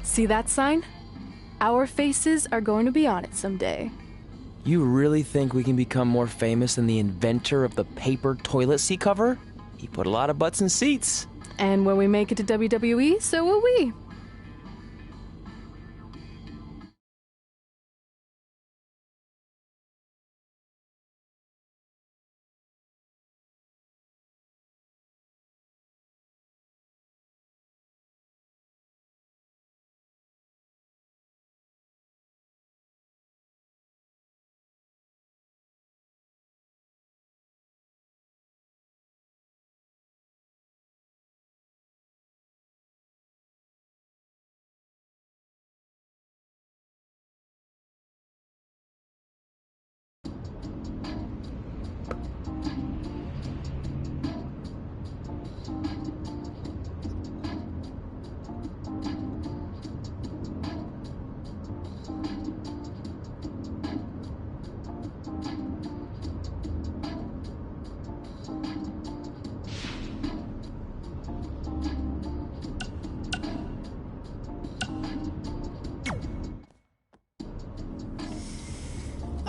See that sign? Our faces are going to be on it someday. You really think we can become more famous than the inventor of the paper toilet seat cover? He put a lot of butts in seats. And when we make it to WWE, so will we.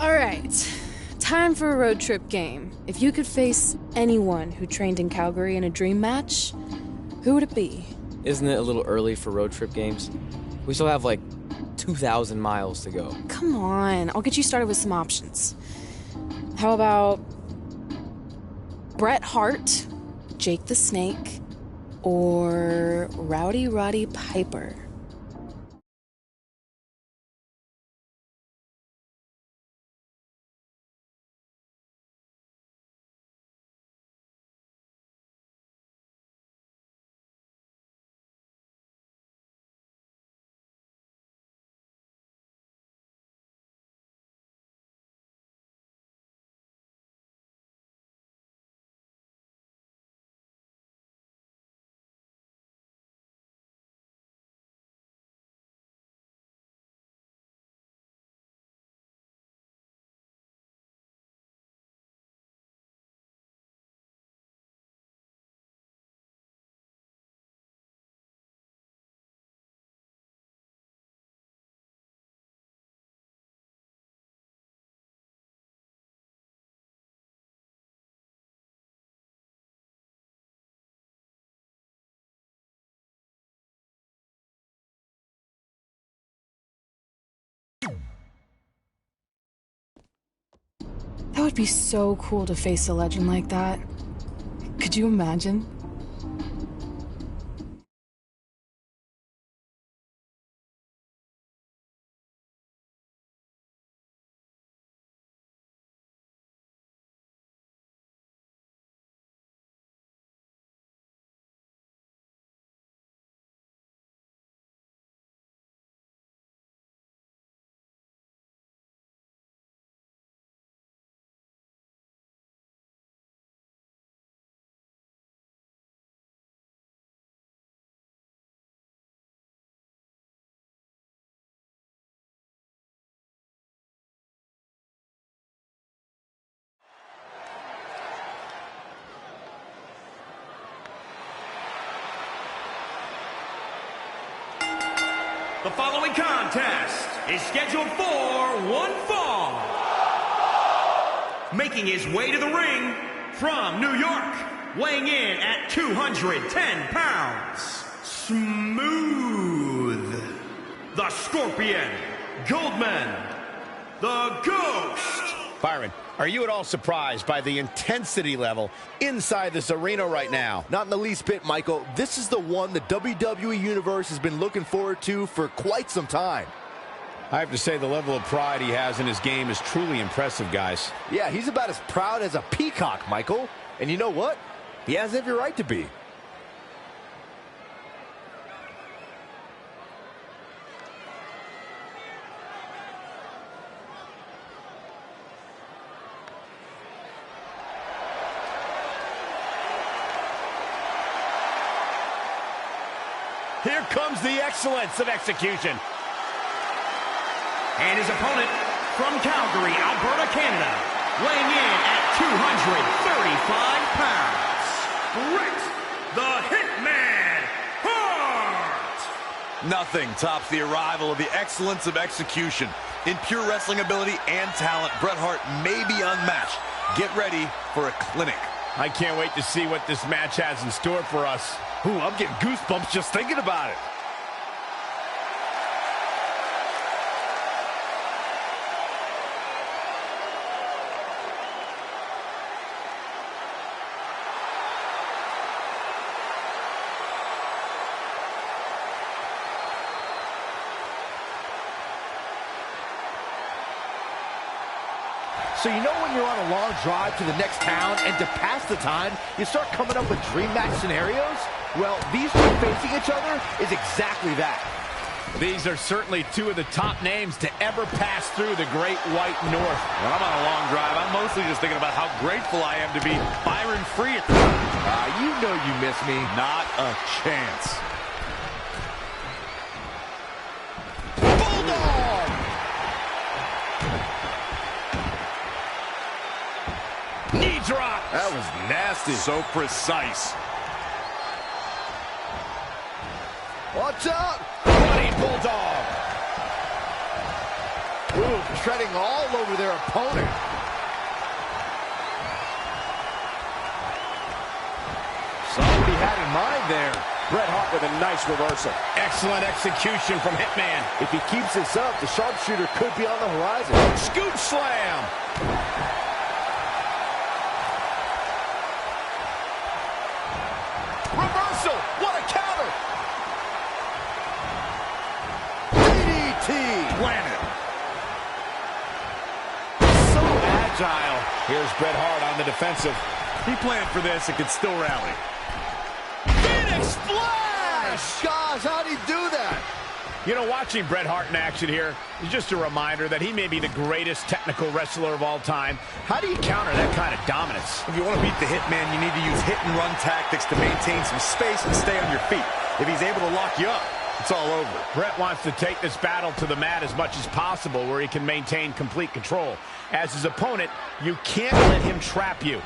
Alright, time for a road trip game. If you could face anyone who trained in Calgary in a dream match, who would it be? Isn't it a little early for road trip games? We still have like 2,000 miles to go. Come on, I'll get you started with some options. How about Bret Hart, Jake the Snake, or Rowdy Roddy Piper? That would be so cool to face a legend like that. Could you imagine? The following contest is scheduled for one fall. Making his way to the ring from New York, weighing in at 210 pounds, Smooth, the Scorpion, Goldman, the Ghost. Byron, are you at all surprised by the intensity level inside this arena right now? Not in the least bit, Michael. This is the one the WWE Universe has been looking forward to for quite some time. I have to say the level of pride he has in his game is truly impressive, guys. Yeah, he's about as proud as a peacock, Michael. And you know what? He has every right to be. Here comes the excellence of execution. And his opponent from Calgary, Alberta, Canada, weighing in at 235 pounds, Bret the Hitman Hart. Nothing tops the arrival of the excellence of execution. In pure wrestling ability and talent, Bret Hart may be unmatched. Get ready for a clinic. I can't wait to see what this match has in store for us. Ooh, I'm getting goosebumps just thinking about it. So you know when you're on a long drive to the next town and to pass the time, you start coming up with dream match scenarios? Well, these two facing each other is exactly that. These are certainly two of the top names to ever pass through the Great White North. When I'm on a long drive, I'm mostly just thinking about how grateful I am to be Byron free at the time. You know you miss me. Not a chance. Bulldog! Knee drop. That was nasty. So precise. Watch out! Running Bulldog. Ooh, treading all over their opponent. Somebody had in mind there. Bret Hart with a nice reversal. Excellent execution from Hitman. If he keeps this up, the sharpshooter could be on the horizon. Scoop slam. Reversal! What a counter! DDT! Planet. So agile. Here's Bret Hart on the defensive. He planned for this and could still rally. Phoenix Splash! Gosh, how'd he do that? You know, watching Bret Hart in action here is just a reminder that he may be the greatest technical wrestler of all time. How do you counter that kind of dominance? If you want to beat the Hitman, you need to use hit-and-run tactics to maintain some space and stay on your feet. If he's able to lock you up, it's all over. Bret wants to take this battle to the mat as much as possible where he can maintain complete control. As his opponent, you can't let him trap you.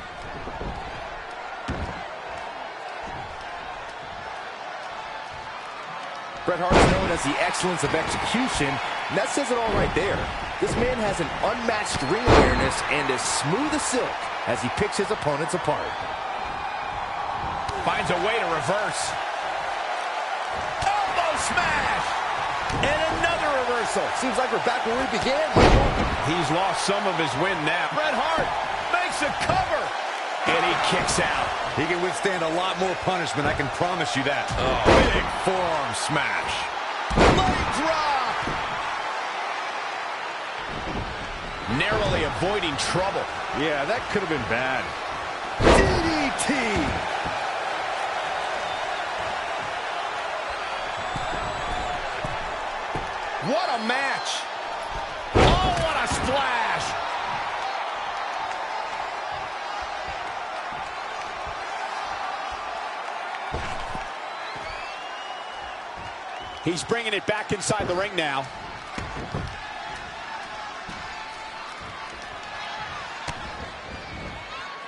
Bret Hart's known as the excellence of execution, and that says it all right there. This man has an unmatched ring awareness and is smooth as silk as he picks his opponents apart. Finds a way to reverse. Elbow smash! And another reversal. Seems like we're back where we began. He's lost some of his wind now. Bret Hart makes a cover. And he kicks out. He can withstand a lot more punishment, I can promise you that. Big forearm smash. Leg drop! Narrowly avoiding trouble. Yeah, that could have been bad. DDT! What a match! Oh, what a splash! He's bringing it back inside the ring now.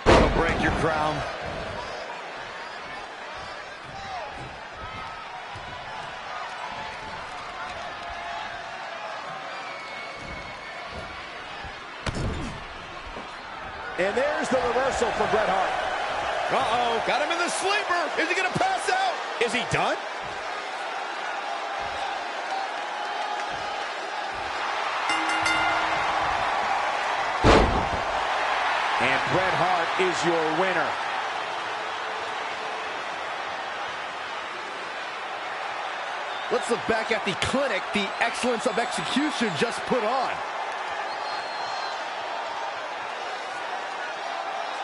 Don't break your crown. And there's the reversal for Bret Hart. Uh-oh, got him in the sleeper. Is he going to pass out? Is he done? And Bret Hart is your winner. Let's look back at the clinic the excellence of execution just put on.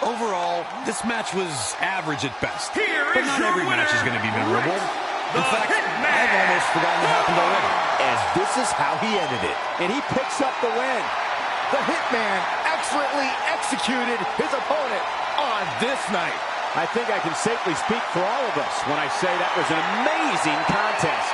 Overall, this match was average at best. But not your every match is going to be memorable. In fact, Hitman. I've almost forgotten it happened already. As this is how he ended it. And he picks up the win. The Hitman excellently executed his opponent on this night. I think I can safely speak for all of us when I say that was an amazing contest.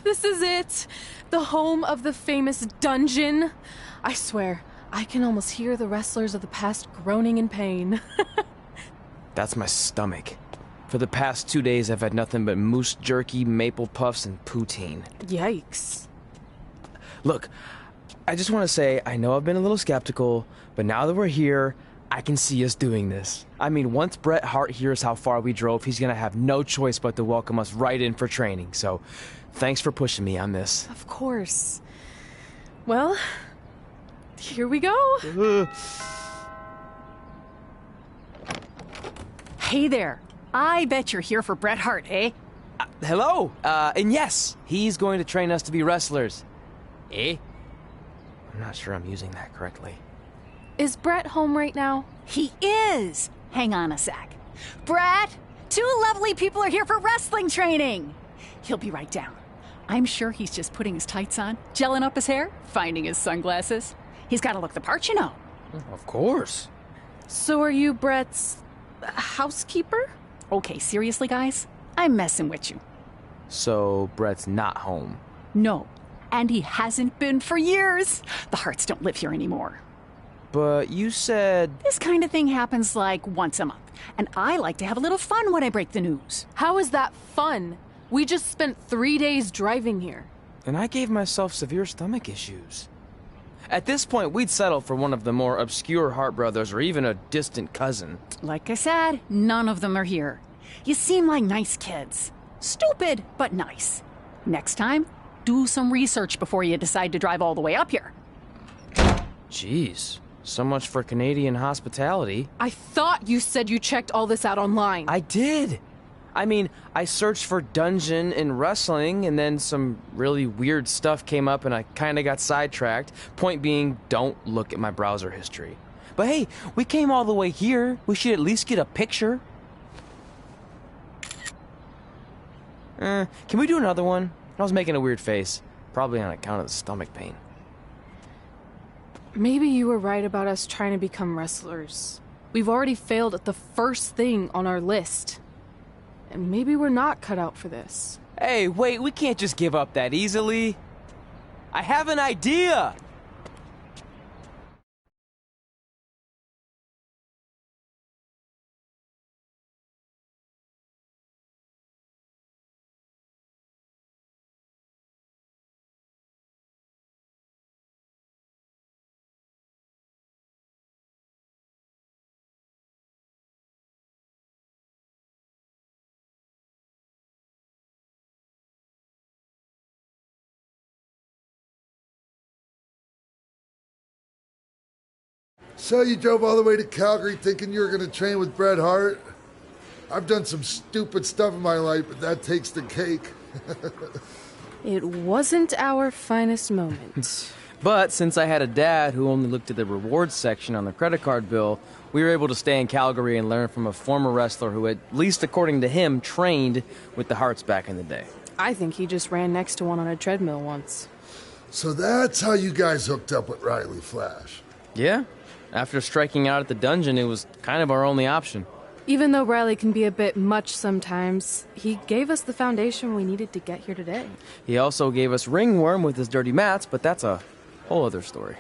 This is it. The home of the famous dungeon. I swear, I can almost hear the wrestlers of the past groaning in pain. That's my stomach. For the past 2 days, I've had nothing but moose jerky, maple puffs, and poutine. Yikes. Look, I just want to say, I know I've been a little skeptical, but now that we're here, I can see us doing this. I mean, once Bret Hart hears how far we drove, he's gonna have no choice but to welcome us right in for training. So, thanks for pushing me on this. Of course. Well, here we go. Hey there. I bet you're here for Bret Hart, eh? Hello, and yes, he's going to train us to be wrestlers. Eh? I'm not sure I'm using that correctly. Is Bret home right now? He is. Hang on a sec. Bret, two lovely people are here for wrestling training. He'll be right down. I'm sure he's just putting his tights on, gelling up his hair, finding his sunglasses. He's got to look the part, you know. Of course. So are you Bret's housekeeper? Okay, seriously, guys? I'm messing with you. So, Bret's not home. No, and he hasn't been for years. The Harts don't live here anymore. But you said... This kind of thing happens like once a month, and I like to have a little fun when I break the news. How is that fun? We just spent 3 days driving here. And I gave myself severe stomach issues. At this point, we'd settle for one of the more obscure Hart brothers or even a distant cousin. Like I said, none of them are here. You seem like nice kids. Stupid, but nice. Next time, do some research before you decide to drive all the way up here. Jeez. So much for Canadian hospitality. I thought you said you checked all this out online. I did. I mean, I searched for dungeon in wrestling, and then some really weird stuff came up, and I kind of got sidetracked. Point being, don't look at my browser history. But hey, we came all the way here. We should at least get a picture. Can we do another one? I was making a weird face. Probably on account of the stomach pain. Maybe you were right about us trying to become wrestlers. We've already failed at the first thing on our list. And maybe we're not cut out for this. Hey, wait, we can't just give up that easily. I have an idea! So you drove all the way to Calgary thinking you were going to train with Bret Hart? I've done some stupid stuff in my life, but that takes the cake. It wasn't our finest moment. But since I had a dad who only looked at the rewards section on the credit card bill, we were able to stay in Calgary and learn from a former wrestler who, at least according to him, trained with the Harts back in the day. I think he just ran next to one on a treadmill once. So that's how you guys hooked up with Riley Flash. Yeah. After striking out at the dungeon, it was kind of our only option. Even though Riley can be a bit much sometimes, he gave us the foundation we needed to get here today. He also gave us ringworm with his dirty mats, but that's a whole other story.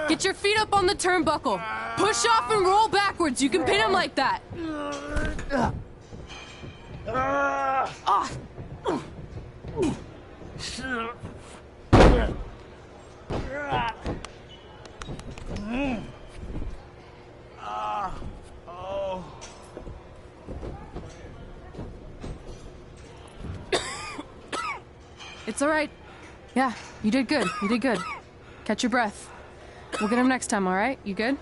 Get your feet up on the turnbuckle. Push off and roll backwards. You can pin him like that. It's all right. Yeah, you did good. You did good. Catch your breath. We'll get him next time, all right? You good?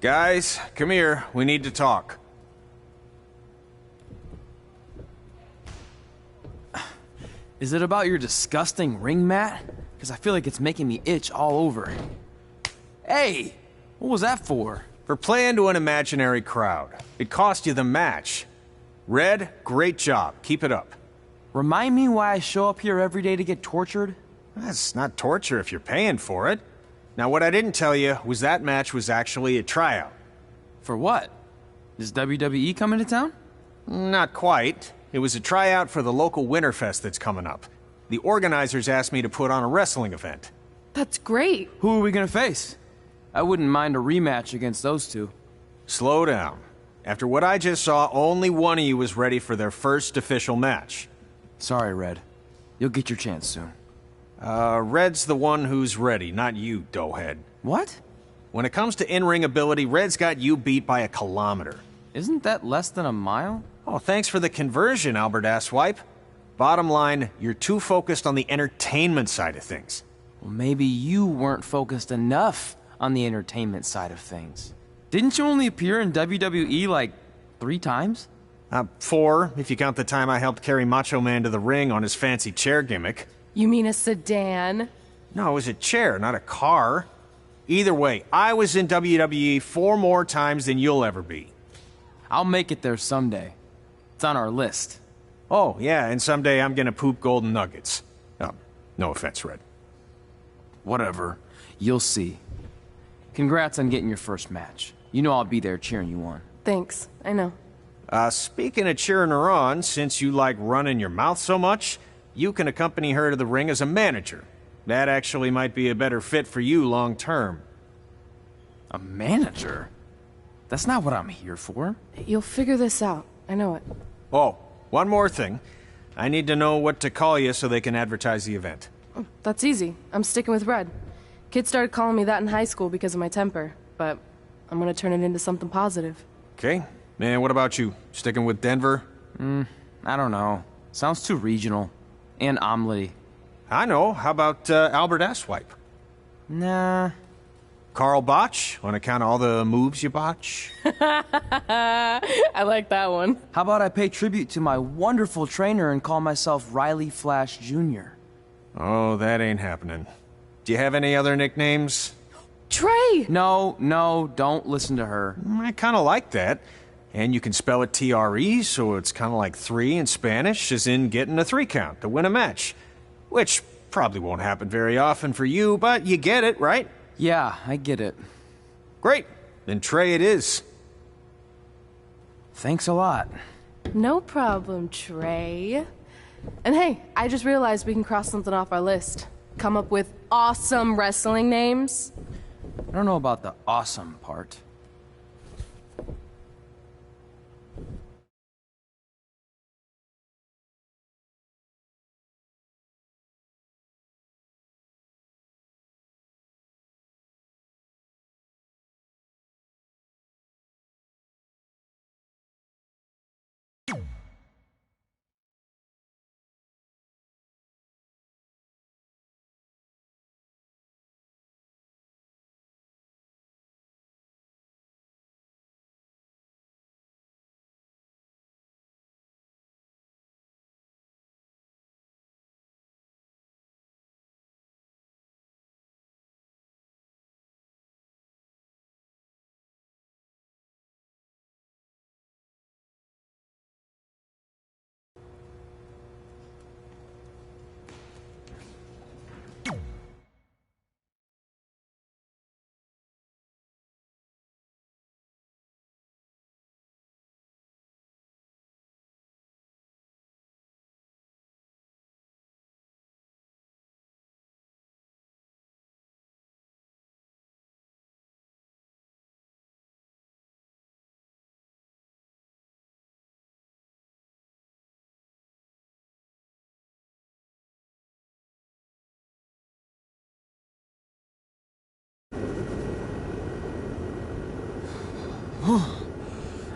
Guys, come here. We need to talk. Is it about your disgusting ring mat? Because I feel like it's making me itch all over. Hey! What was that for? For playing to an imaginary crowd. It cost you the match. Red, great job. Keep it up. Remind me why I show up here every day to get tortured? That's not torture if you're paying for it. Now, what I didn't tell you was that match was actually a tryout. For what? Is WWE coming to town? Not quite. It was a tryout for the local Winterfest that's coming up. The organizers asked me to put on a wrestling event. That's great. Who are we gonna face? I wouldn't mind a rematch against those two. Slow down. After what I just saw, only one of you was ready for their first official match. Sorry, Red. You'll get your chance soon. Red's the one who's ready, not you, doughhead. What? When it comes to in-ring ability, Red's got you beat by a kilometer. Isn't that less than a mile? Oh, thanks for the conversion, Albert Asswipe. Bottom line, you're too focused on the entertainment side of things. Well, maybe you weren't focused enough on the entertainment side of things. Didn't you only appear in WWE like 3 times? 4, if you count the time I helped carry Macho Man to the ring on his fancy chair gimmick. You mean a sedan? No, it was a chair, not a car. Either way, I was in WWE 4 more times than you'll ever be. I'll make it there someday. It's on our list. Oh, yeah, and someday I'm gonna poop golden nuggets. Oh, no offense, Red. Whatever. You'll see. Congrats on getting your first match. You know I'll be there cheering you on. Thanks, I know. Speaking of cheering her on, since you like running your mouth so much, you can accompany her to the ring as a manager. That actually might be a better fit for you long term. A manager? That's not what I'm here for. You'll figure this out. I know it. Oh, one more thing. I need to know what to call you so they can advertise the event. Oh, that's easy. I'm sticking with Red. Kids started calling me that in high school because of my temper, but I'm gonna turn it into something positive. Okay. Man, what about you? Sticking with Denver? I don't know. Sounds too regional. And omelette-y. I know. How about Albert Asswipe? Nah. Carl Botch, on account of all the moves you botch? I like that one. How about I pay tribute to my wonderful trainer and call myself Riley Flash Jr.? Oh, that ain't happening. Do you have any other nicknames? Trey! No, don't listen to her. I kind of like that. And you can spell it T-R-E, so it's kind of like 3 in Spanish, as in getting a 3 count to win a match. Which probably won't happen very often for you, but you get it, right? Yeah, I get it. Great. Then Trey it is. Thanks a lot. No problem, Trey. And hey, I just realized we can cross something off our list. Come up with awesome wrestling names. I don't know about the awesome part.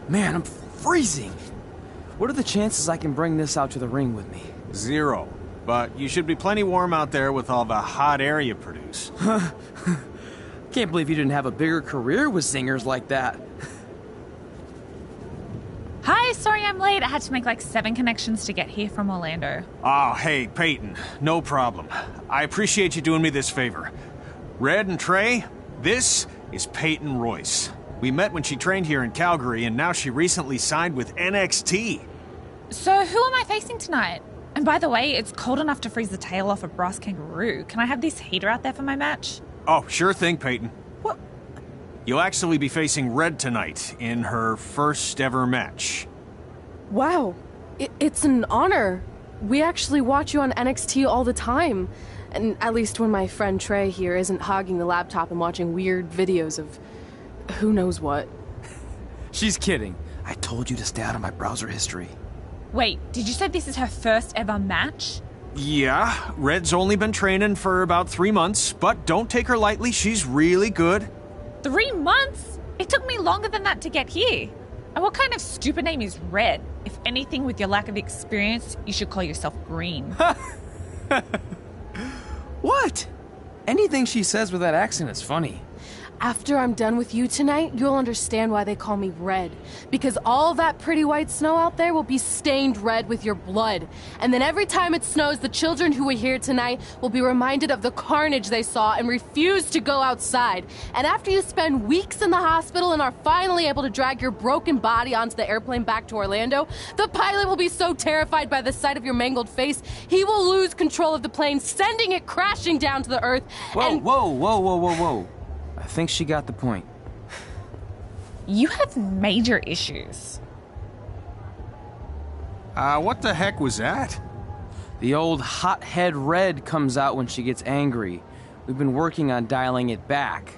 Man, I'm freezing. What are the chances I can bring this out to the ring with me? 0. But you should be plenty warm out there with all the hot air you produce. Can't believe you didn't have a bigger career with singers like that. Hi, sorry I'm late. I had to make like 7 connections to get here from Orlando. Oh, hey, Peyton. No problem. I appreciate you doing me this favor. Red and Trey, this is Peyton Royce. We met when she trained here in Calgary, and now she recently signed with NXT. So who am I facing tonight? And by the way, it's cold enough to freeze the tail off a brass kangaroo. Can I have this heater out there for my match? Oh, sure thing, Peyton. What? You'll actually be facing Red tonight in her first ever match. Wow, it's an honor. We actually watch you on NXT all the time. And at least when my friend Trey here isn't hogging the laptop and watching weird videos of who knows what. She's kidding. I told you to stay out of my browser history. Wait, did you say this is her first ever match? Yeah, Red's only been training for about 3 months, but don't take her lightly, she's really good. 3 months? It took me longer than that to get here. And what kind of stupid name is Red? If anything, with your lack of experience, you should call yourself Green. What? Anything she says with that accent is funny. After I'm done with you tonight, you'll understand why they call me Red. Because all that pretty white snow out there will be stained red with your blood. And then every time it snows, the children who were here tonight will be reminded of the carnage they saw and refuse to go outside. And after you spend weeks in the hospital and are finally able to drag your broken body onto the airplane back to Orlando, the pilot will be so terrified by the sight of your mangled face, he will lose control of the plane, sending it crashing down to the earth. Whoa. I think she got the point. You have major issues. What the heck was that? The old hothead Red comes out when she gets angry. We've been working on dialing it back.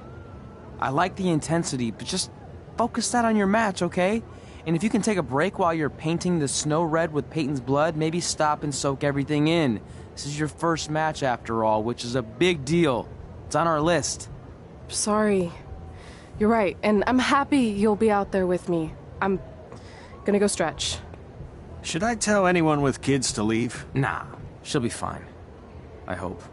I like the intensity, but just focus that on your match, okay? And if you can take a break while you're painting the snow red with Peyton's blood, maybe stop and soak everything in. This is your first match after all, which is a big deal. It's on our list. Sorry. You're right, and I'm happy you'll be out there with me. I'm gonna go stretch. Should I tell anyone with kids to leave? Nah, she'll be fine. I hope.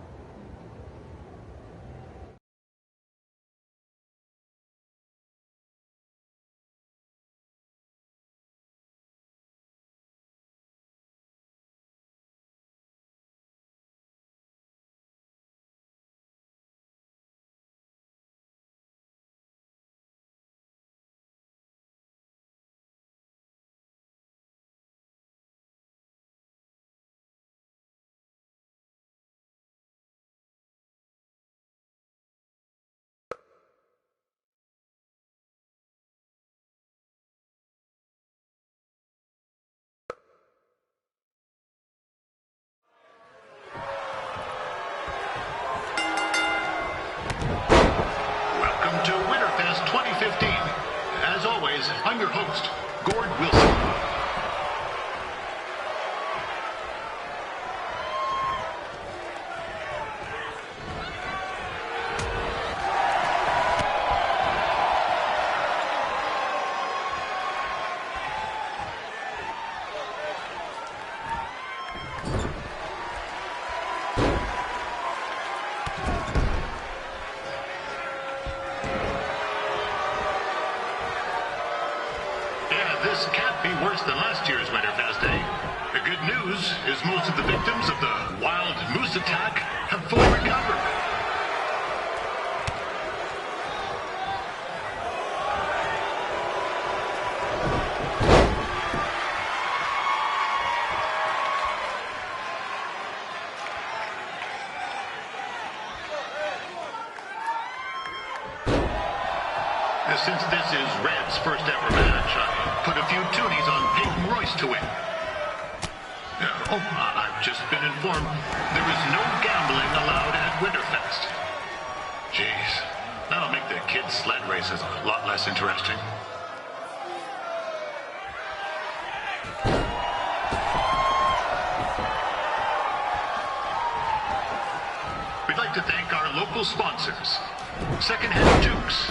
Welcome to Winterfest 2015. As always, I'm your host, Gord Wilson. This can't be worse than last year's Winterfest Day. The good news is most of the victims of the wild moose attack have fully recovered. Since this is Red's first ever match, I put a few toonies on Peyton Royce to win. I've just been informed there is no gambling allowed at Winterfest. Jeez, that'll make the kids' sled races a lot less interesting. We'd like to thank our local sponsors, Secondhand Jukes,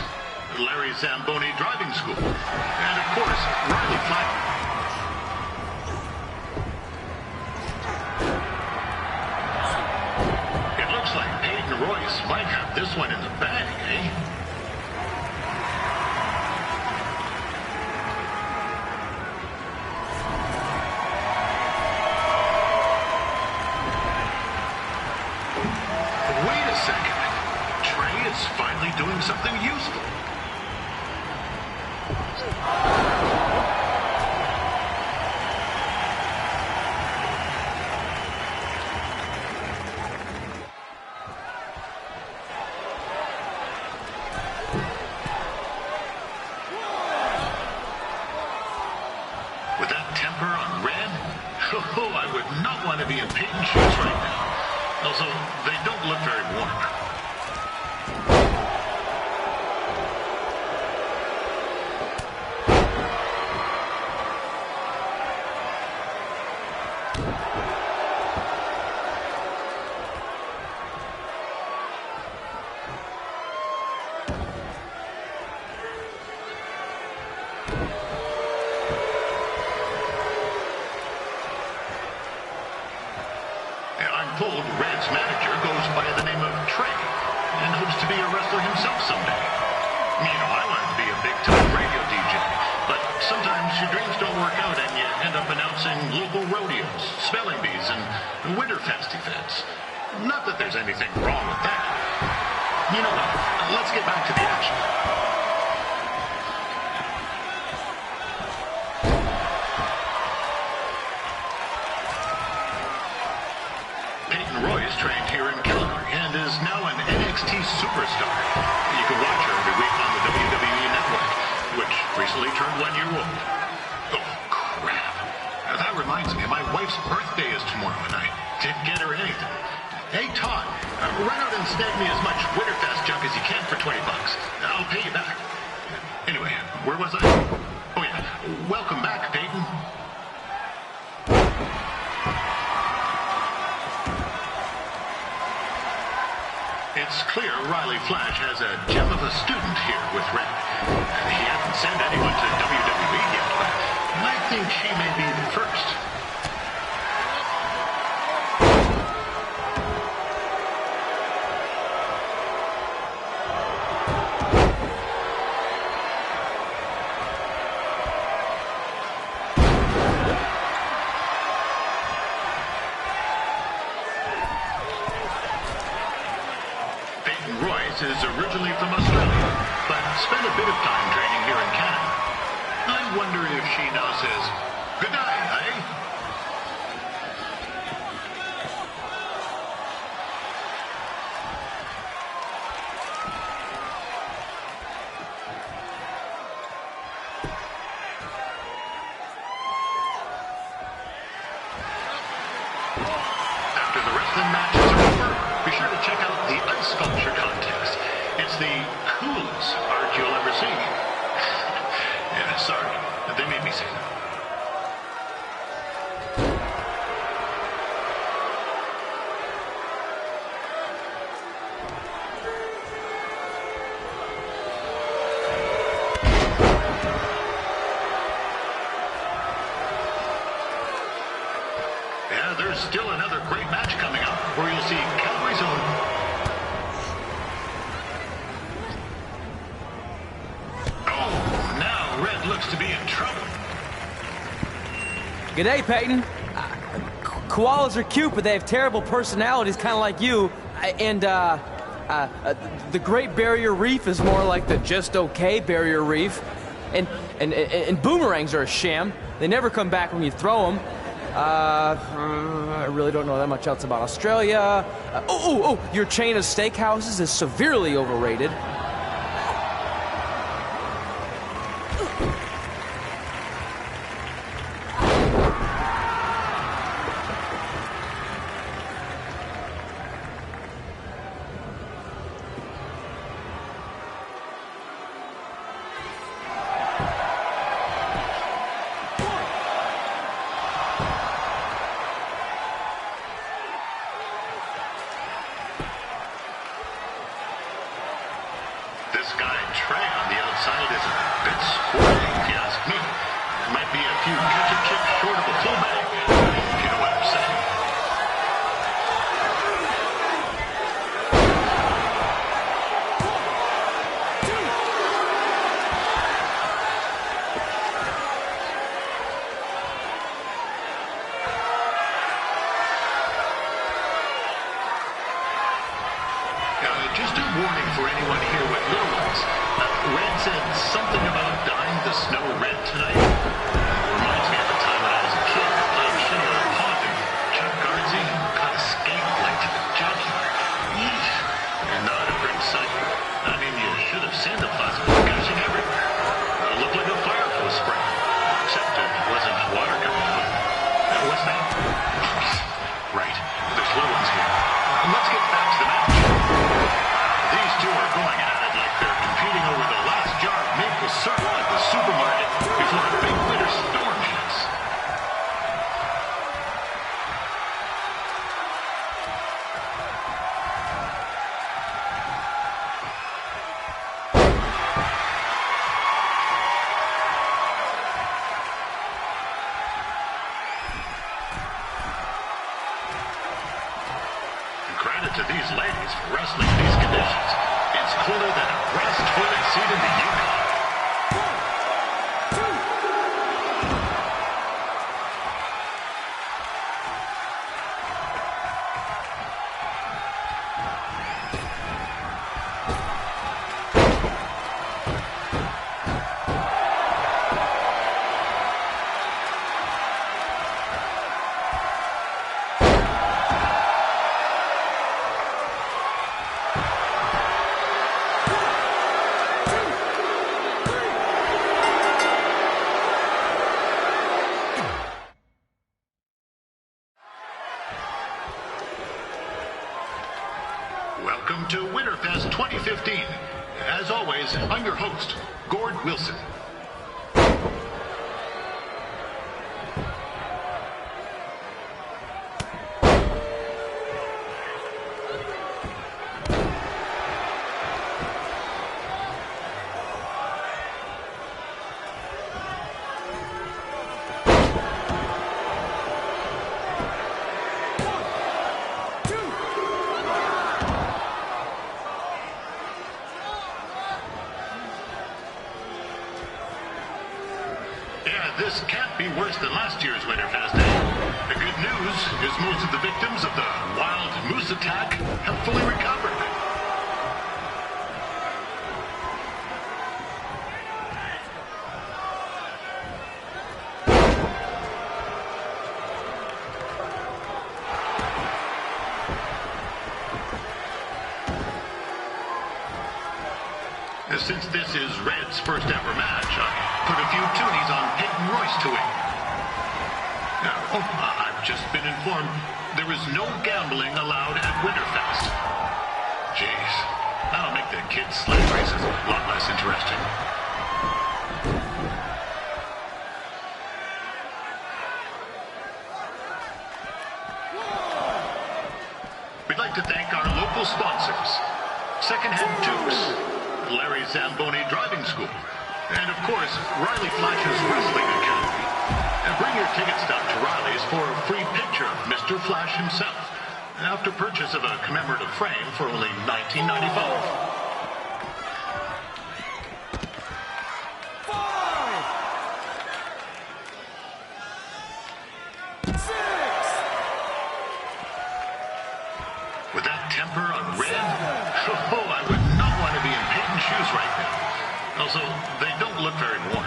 Larry Zamboni Driving School, and of course, Riley Flagler. It looks like Peyton Royce might have this one in the bag, eh? With that temper on Red, oh, I would not want to be in Peyton's shoes right now. Also, they don't look very warm. I'm told Red's manager goes by the name of Trey and hopes to be a wrestler himself someday. You know, I wanted to be a big-time radio DJ, but sometimes your dreams don't work out and you end up announcing local rodeos, spelling bees, and Winterfest events. Not that there's anything wrong with that. You know what? Let's get back to the action. Peyton Royce trained here in Calgary and is now an NXT superstar. You can watch her every week on the WWE Network, which recently turned 1 year old. Oh, crap. That reminds me, my wife's birthday is tomorrow and I didn't get her anything. Hey, Todd, run out and snag me as much Winterfest junk as you can for $20. I'll pay you back. Anyway, where was I? Oh, yeah. Welcome back, Peyton. It's clear Riley Flash has a gem of a student here with Red. He hasn't sent anyone to WWE yet, but I think she may be the first. Royce is originally from Australia, but spent a bit of time training here in Canada. I wonder if she now says, good night, eh? After the wrestling matches are over, be sure to check out the Ice Sculpture Contest. It's the coolest art you'll ever see. Yeah, sorry, they made me say that. Yeah, there's still another great match coming up where you'll see Calgary's own. Oh, now Red looks to be in trouble. G'day, Peyton. Koalas are cute, but they have terrible personalities, kind of like you. And the Great Barrier Reef is more like the just okay Barrier Reef. And boomerangs are a sham. They never come back when you throw them. I really don't know that much else about Australia. Your chain of steakhouses is severely overrated. This guy, Trey, on the outside is a bit squirrely, if you ask me. Might be a few ketchup chips short of a full bag, if you know what I'm saying. Just a warning for anyone here with little ones. Red said something about dying to these ladies for wrestling in these conditions. It's cooler than a brass toilet seat in the Yukon. Welcome to Winterfest 2015. As always, I'm your host, Gord Wilson. This can't be worse than last year's Winterfest Day. The good news is most of the victims of the wild moose attack have fully recovered. Since this is Red's first ever match, I put a few toonies on Peyton Royce to him. I've just been informed there is no gambling allowed at Winterfest. Jeez, that'll make the kids' sled races a lot less interesting. We'd like to thank our local sponsors, Secondhand Tubes, Larry Zamboni Driving School, and of course, Riley Flash's Wrestling Academy. And bring your tickets down to Riley's for a free picture of Mr. Flash himself, after purchase of a commemorative frame for only $19.95. With that temper on Red, I would not want to be in Peyton's shoes right now. Also, they don't look very warm.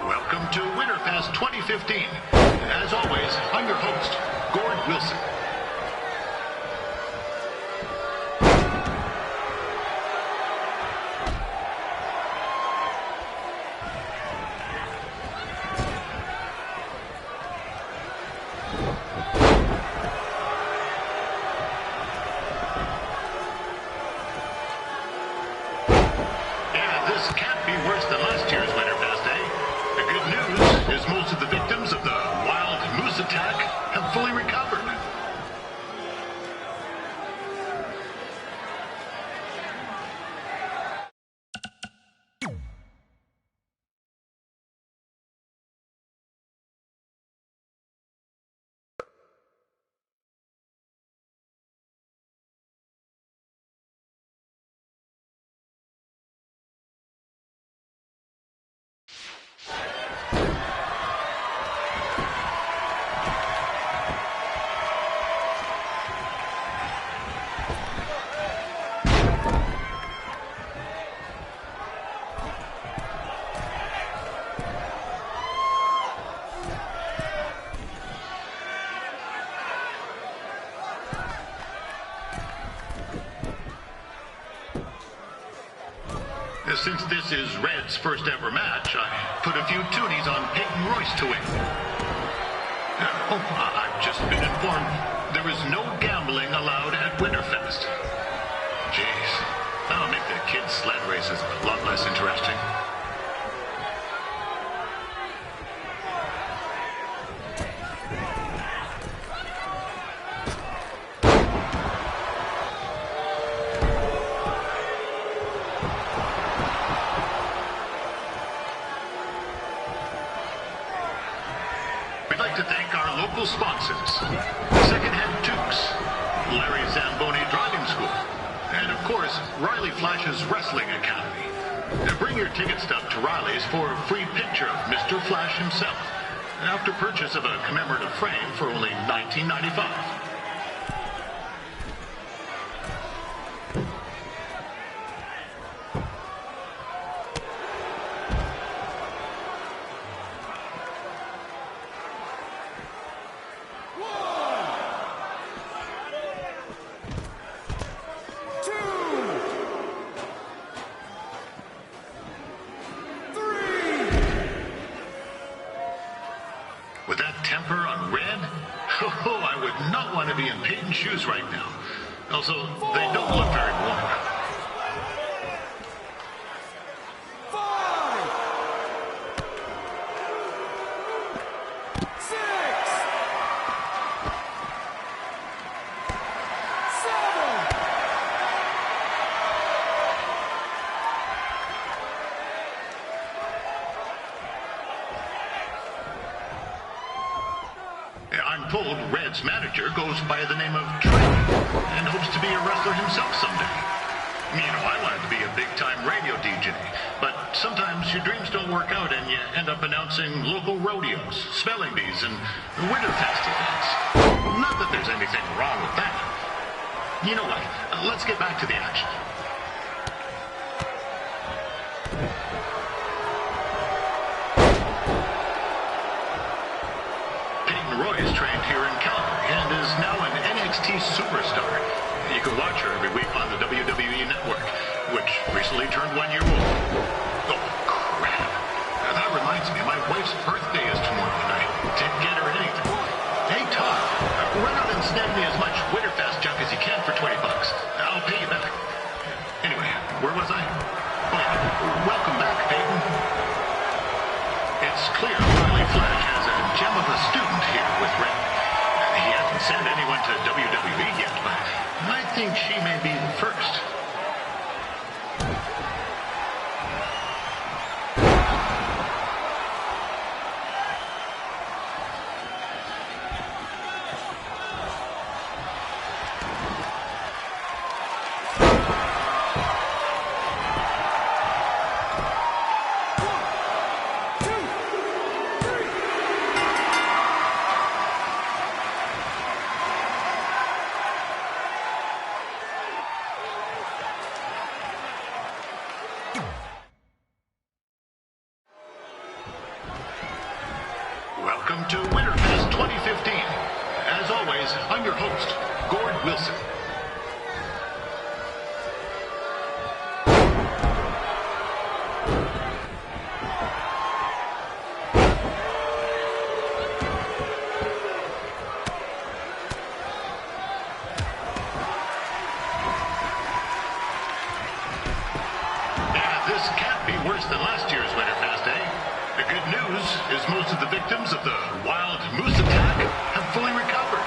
Welcome to Winterfest 2015. As always, I'm your host, Gord Wilson. Yeah, this can't be worse than last year's Winterfest Day. The good news is most of the victims of the wild moose attack have fully recovered. Since this is Red's first ever match, I put a few toonies on Peyton Royce to win. I've just been informed there is no gambling allowed at Winterfest. Jeez, that'll make the kids' sled races a lot less interesting. We'd like to thank our local sponsors, Secondhand Tukes, Larry Zamboni Driving School, and of course, Riley Flash's Wrestling Academy. Now bring your ticket stub to Riley's for a free picture of Mr. Flash himself, after purchase of a commemorative frame for only $19.95. With that temper on Red, oh, I would not want to be in Peyton's shoes right now. Also, they don't look very warm. 5, 6, 7. I'm told Red's manager goes by the name of Trey and hopes to be a wrestler himself someday. You know, I wanted to be a big-time radio DJ, but sometimes your dreams don't work out and you end up announcing local rodeos, spelling bees, and Winterfest events. Not that there's anything wrong with that. You know what? Let's get back to the action. Roy is trained here in Calgary and is now an NXT superstar. You can watch her every week on the WWE Network, which recently turned 1 year old. Oh, crap. That reminds me, my wife's birthday is tomorrow and I didn't get her anything. Hey, Todd, run out and snag me as much Winterfest junk as you can for $20. I'll pay you back. Anyway, where was I? Oh, yeah. Welcome back, Peyton. It's clear Riley Flash has a gem of a student here with Red. He hasn't sent anyone to WWE yet, but I think she may be the first. Welcome to Winterfest 2015. As always, I'm your host, Gord Wilson. Yeah, this can't be worse than last year's Winterfest, eh? The good news is most of the victims of the wild moose attack have fully recovered.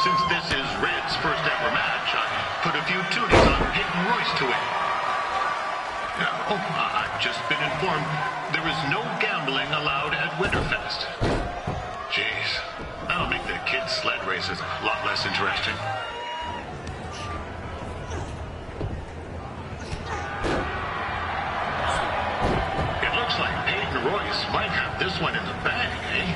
Since this is Red's first ever match, I put a few tunics on Peyton Royce to win. Oh, I've just been informed there is no gambling allowed at Winterfest. Jeez, that'll make the kids' sled races a lot less interesting. It looks like Peyton Royce might have this one in the bag, eh?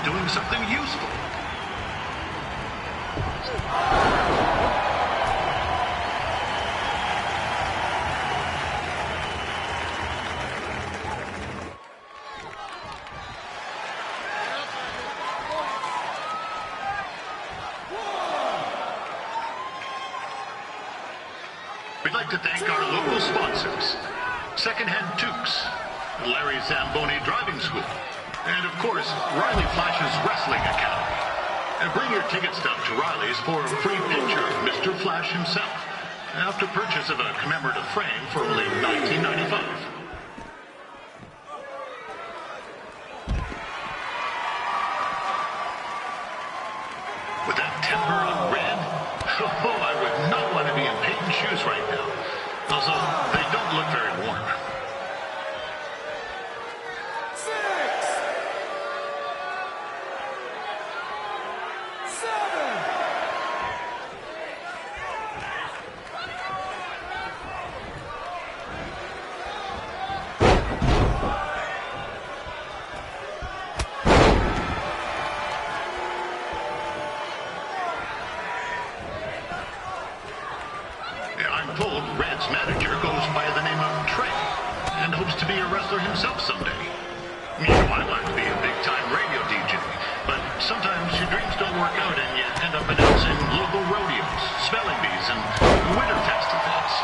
doing something useful. We'd like to thank our local sponsors, Secondhand Tukes, Larry Zamboni Driving School, and of course, Riley Flash's Wrestling Academy. And bring your ticket stub to Riley's for a free picture of Mr. Flash himself, after purchase of a commemorative frame for only $19.95. With that temper on Red, oh, I would not want to be in Peyton's shoes right now. Also, they don't look very warm. I'm told Red's manager goes by the name of Trey and hopes to be a wrestler himself someday. You know, I like to be a big-time radio DJ, but sometimes your dreams don't work out and you end up announcing local rodeos, spelling bees, and Winterfest events.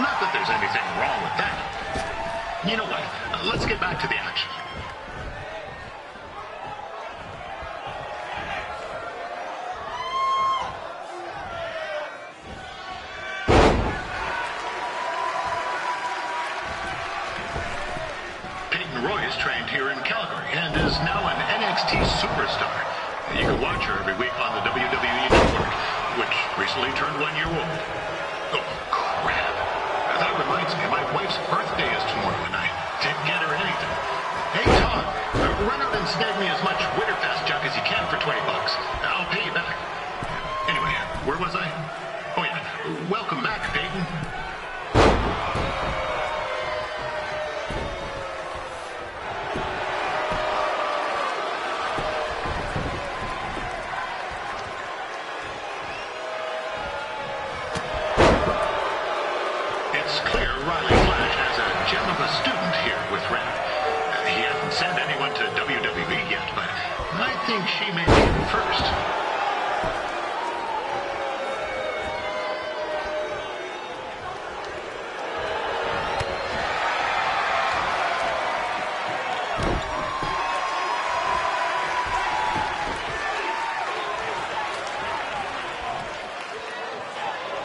Not that there's anything wrong with that. You know what? Let's get back to the action. Roy is trained here in Calgary and is now an NXT superstar. You can watch her every week on the WWE Network, which recently turned 1 year old. Oh, crap. That reminds me, my wife's birthday is tomorrow and I didn't get her anything. Hey, Todd, run out and snag me as much Winterfest junk as you can for $20. I'll pay you back. Anyway, where was I? Oh, yeah. Welcome back, Peyton. Send anyone to WWE yet, but I think she may be the first.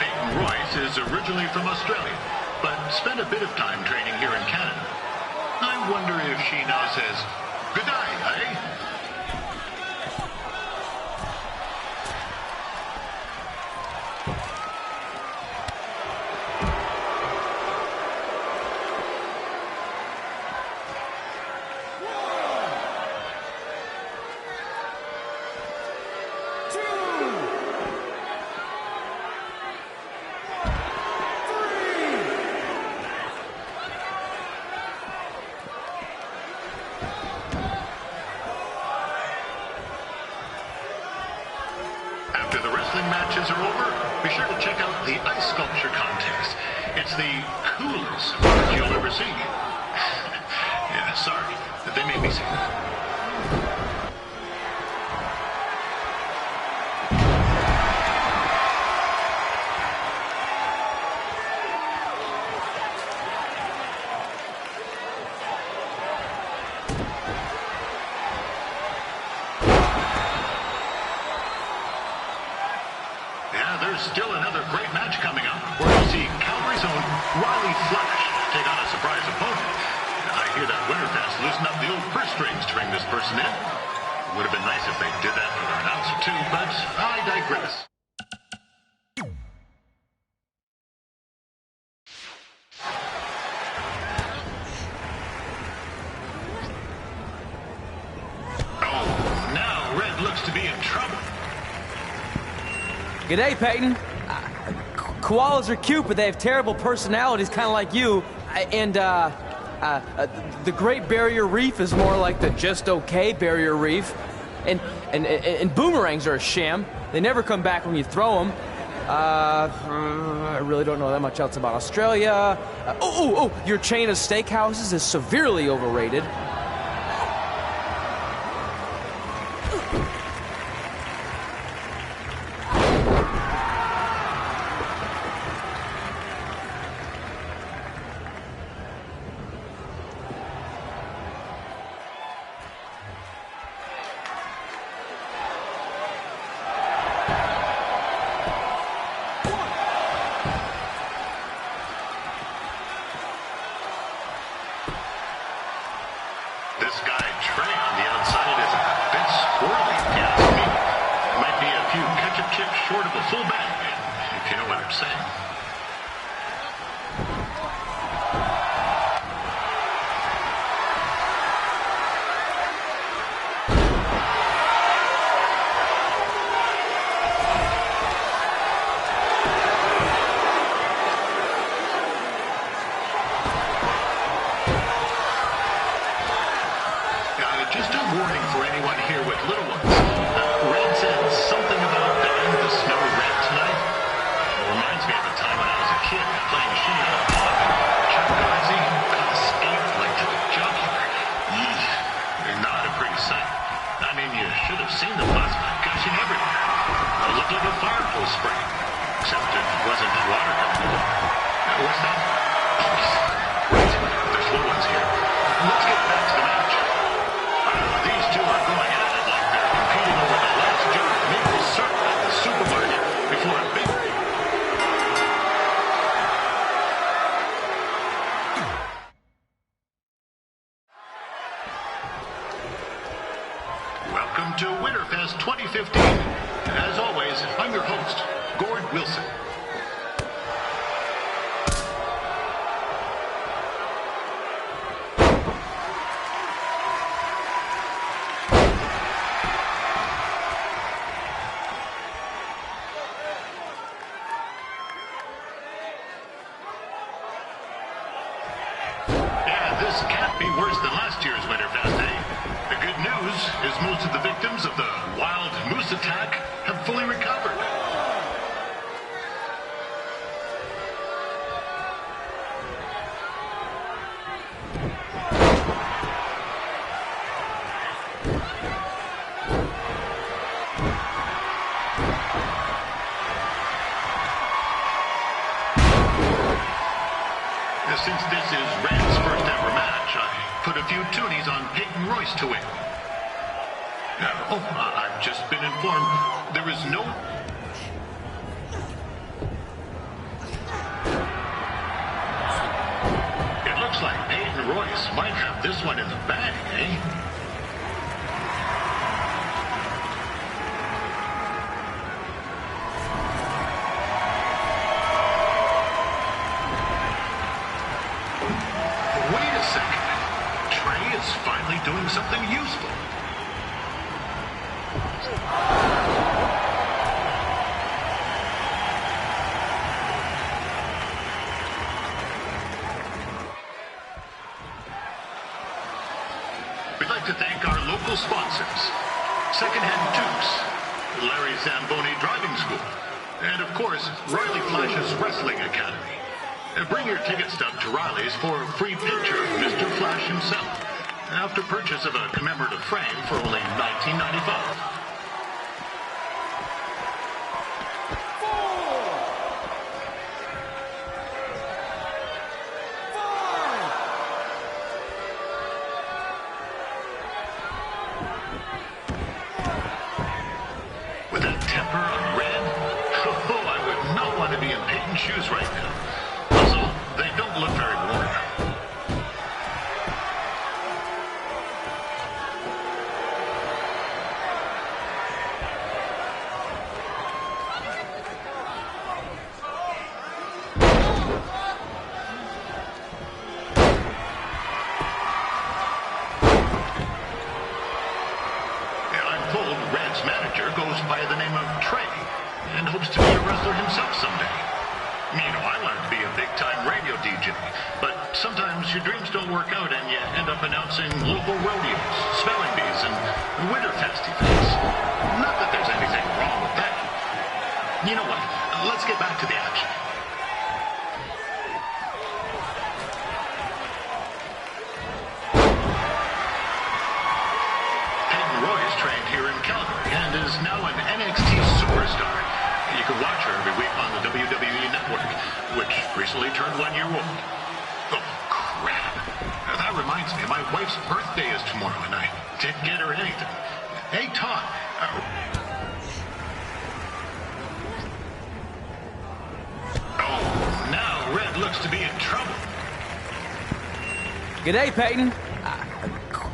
Peyton Royce is originally from Australia, but spent a bit of time training here in Canada. I wonder if she now says, good night, eh? Matches are over, be sure to check out the ice sculpture contest. It's the coolest work you'll ever see. Yeah, sorry, they made me say that. There's still another great match coming up where you'll see Calgary's own Riley Flash take on a surprise opponent. I hear that Winterfest loosened up the old purse strings to bring this person in. Would have been nice if they did that for their announcer too, but I digress. Oh, now Red looks to be in trouble. G'day, Peyton. Koalas are cute, but they have terrible personalities, kind of like you. And, the Great Barrier Reef is more like the just okay Barrier Reef. And boomerangs are a sham. They never come back when you throw them. I really don't know that much else about Australia. Your chain of steakhouses is severely overrated. This guy, Trey, on the outside is a bit squirrely, if you ask me. Might be a few ketchup chips short of a full bag, if you know what I'm saying. Just a warning for anyone here with little ones. Red said something about dying the snow red tonight. It reminds me of a time when I was a kid playing shinny on a pond. Chuck Gazi got escaped like a jugular. Eesh, not a pretty sight. I mean, you should have seen the plasma gushing everywhere. It looked like a fire hose spray. Except it wasn't water coming. What's that? Right, there's little ones here. Let's get back to the match. These two are going at it like they're competing over the last jar of maple syrup at the supermarket before a big... Welcome to Winterfest 2015. As always, I'm your host, Gord Wilson. This can't be worse than last year's Winterfest, eh? The good news is most of the victims of the wild moose attack have fully recovered. Since this is Red's first ever match, I put a few toonies on Peyton Royce to win. I've just been informed there is no... It looks like Peyton Royce might have this one in the bag, eh? Finally doing something useful. We'd like to thank our local sponsors, Secondhand Dukes, Larry Zamboni Driving School, and of course, Riley Flash's Wrestling Academy. Bring your ticket stub to Riley's for a free picture of Mr. Flash himself, after purchase of a commemorative frame for only $19.95. With that temper on Red, I would not want to be in Peyton's shoes right now. Also, they don't look very warm. Red's manager goes by the name of Trey and hopes to be a wrestler himself someday. You know, I wanted to be a big-time radio DJ, but sometimes your dreams don't work out and you end up announcing local rodeos, spelling bees, parties and Winterfest events. Not that there's anything wrong with that. You know what? Let's get back to the action. Peyton Royce trained here in Calgary and is now an NXT superstar. You can watch her every week on the WWE Network, which recently turned 1 year old. Oh, crap. That reminds me, my wife's birthday is tomorrow, and I didn't get her anything. Hey, Todd. Oh, now Red looks to be in trouble. G'day, Peyton.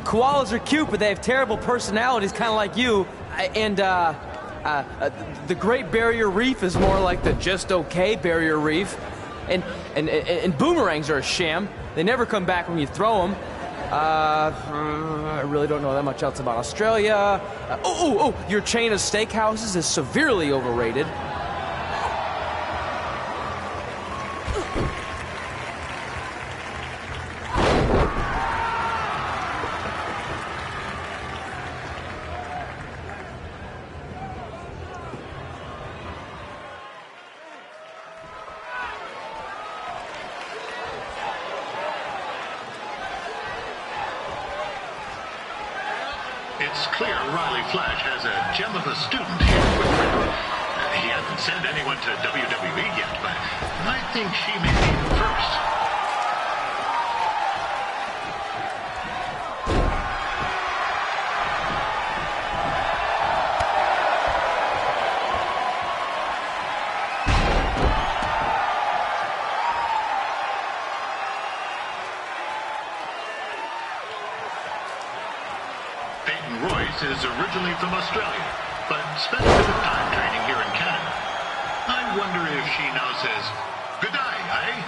Koalas are cute, but they have terrible personalities, kind of like you. The Great Barrier Reef is more like the just okay Barrier Reef. And boomerangs are a sham. They never come back when you throw them. I really don't know that much else about Australia. Your chain of steakhouses is severely overrated. It's clear Riley Flash has a gem of a student here with Red. He hasn't sent anyone to WWE yet, but I think she may be the first. Royce is originally from Australia, but spent a bit of time training here in Canada. I wonder if she now says, "Good day, eh?"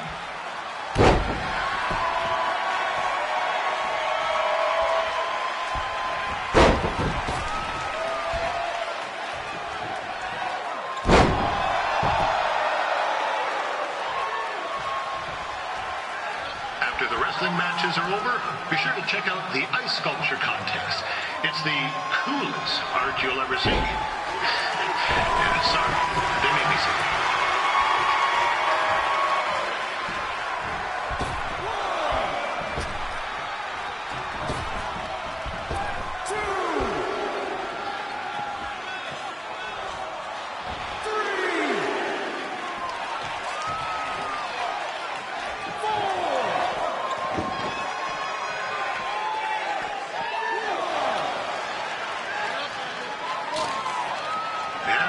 After the wrestling matches are over, be sure to check out the ice sculpture contest. It's the coolest art you'll ever see. Yeah, sorry, they made me sick.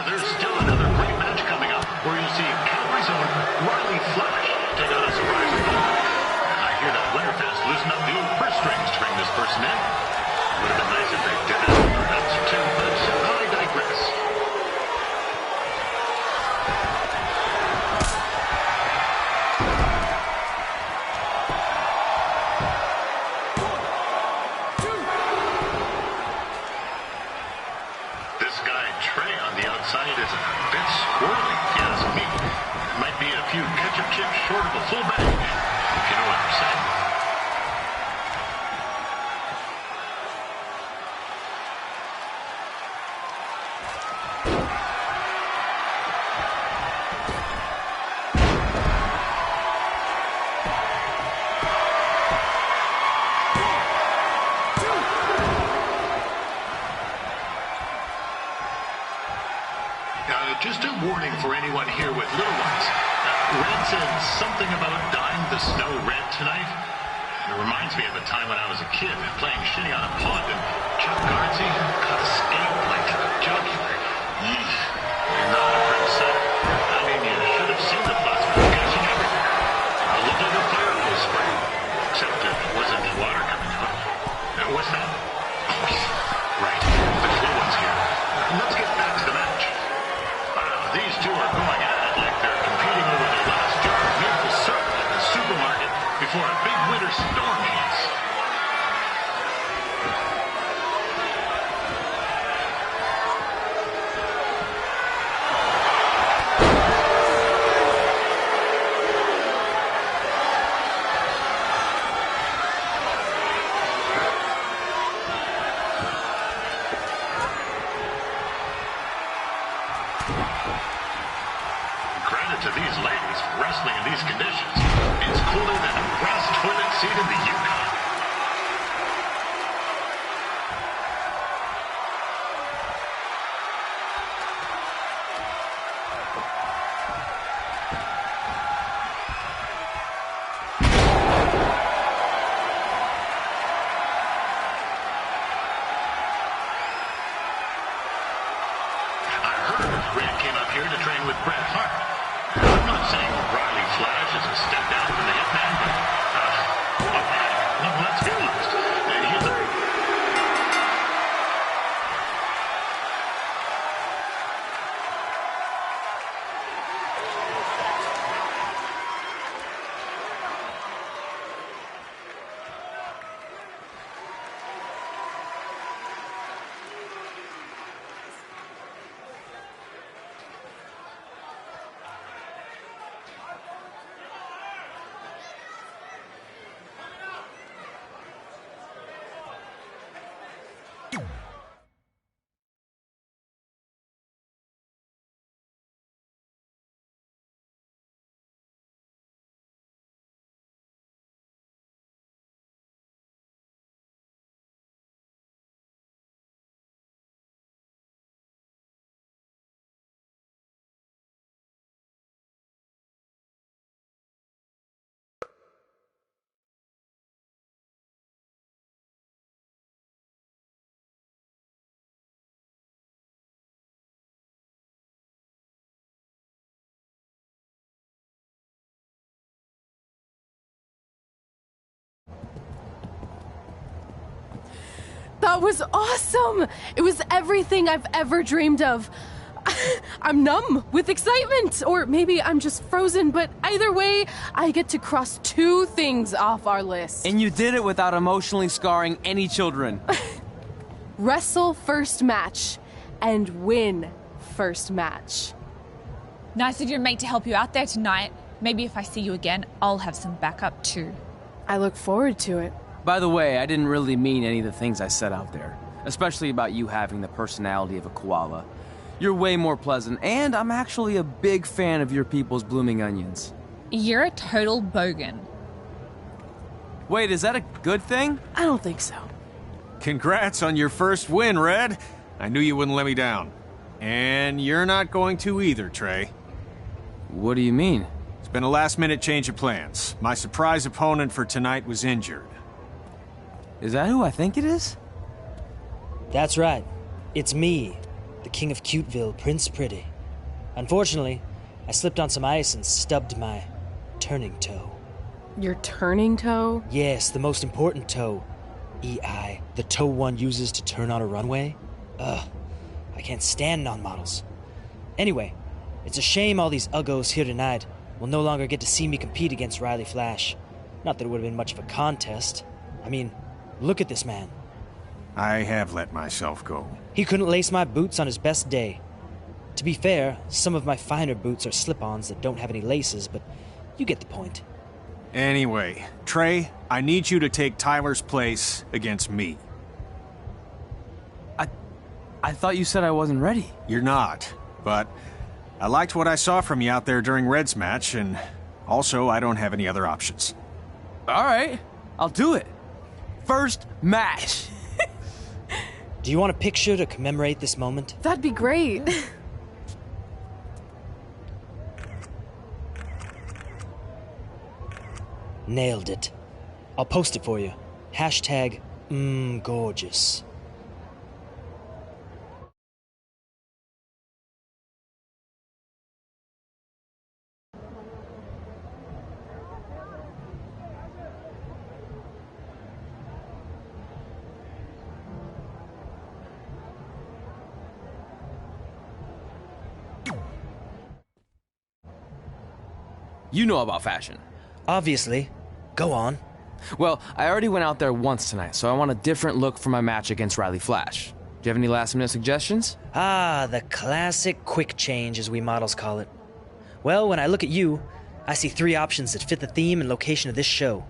There's still another great match coming up where you'll see Calgary's own Riley Flash take on a surprise opponent. I hear that Winterfest loosened up the old purse strings to bring this person in. Would have been nice if they did it for events or two, but I digress. This guy Trey on the outside is a bit squirrely, if you ask me. Might be a few ketchup chips short of a full bag, if you know what I'm saying. Just a warning for anyone here with little ones. Red said something about dyeing the snow red tonight. It reminds me of a time when I was a kid playing shinny on a pond and Chuck Garnsey cut a skate like a jugular. Yeesh. You're not a pretty sight. I mean, you should have seen the plasma catching everything. It looked like a fire hose spray. Except it wasn't water coming out. What's that? Oh, right. The little one's here. Let's get back to the match. These two are going at it like they're competing over their last jar of maple syrup at the supermarket before a big winter storm hits. to these ladies, wrestling in these conditions is cooler than a grass toilet seat in the Yukon. Red came up here to train with Bret Hart. I'm not saying Riley Flash is a step down from the Hitman, but, let's be honest. He's a... That was awesome! It was everything I've ever dreamed of. I'm numb with excitement, or maybe I'm just frozen, but either way, I get to cross 2 things off our list. And you did it without emotionally scarring any children. Wrestle first match and win first match. Nice of your mate to help you out there tonight. Maybe if I see you again, I'll have some backup too. I look forward to it. By the way, I didn't really mean any of the things I said out there, especially about you having the personality of a koala. You're way more pleasant, and I'm actually a big fan of your people's blooming onions. You're a total bogan. Wait, is that a good thing? I don't think so. Congrats on your first win, Red. I knew you wouldn't let me down. And you're not going to either, Trey. What do you mean? It's been a last-minute change of plans. My surprise opponent for tonight was injured. Is that who I think it is? That's right. It's me, the King of Cuteville, Prince Pretty. Unfortunately, I slipped on some ice and stubbed my turning toe. Your turning toe? Yes, the most important toe. EI, the toe one uses to turn on a runway. Ugh, I can't stand non-models. Anyway, it's a shame all these uggos here tonight will no longer get to see me compete against Riley Flash. Not that it would have been much of a contest. I mean, look at this man. I have let myself go. He couldn't lace my boots on his best day. To be fair, some of my finer boots are slip-ons that don't have any laces, but you get the point. Anyway, Trey, I need you to take Tyler's place against me. I thought you said I wasn't ready. You're not, but I liked what I saw from you out there during Red's match, and also I don't have any other options. All right, I'll do it. First match. Do you want a picture to commemorate this moment? That'd be great. Nailed it. I'll post it for you. Hashtag gorgeous. You know about fashion. Obviously. Go on. Well, I already went out there once tonight, so I want a different look for my match against Riley Flash. Do you have any last-minute suggestions? Ah, the classic quick change, as we models call it. Well, when I look at you, I see 3 options that fit the theme and location of this show.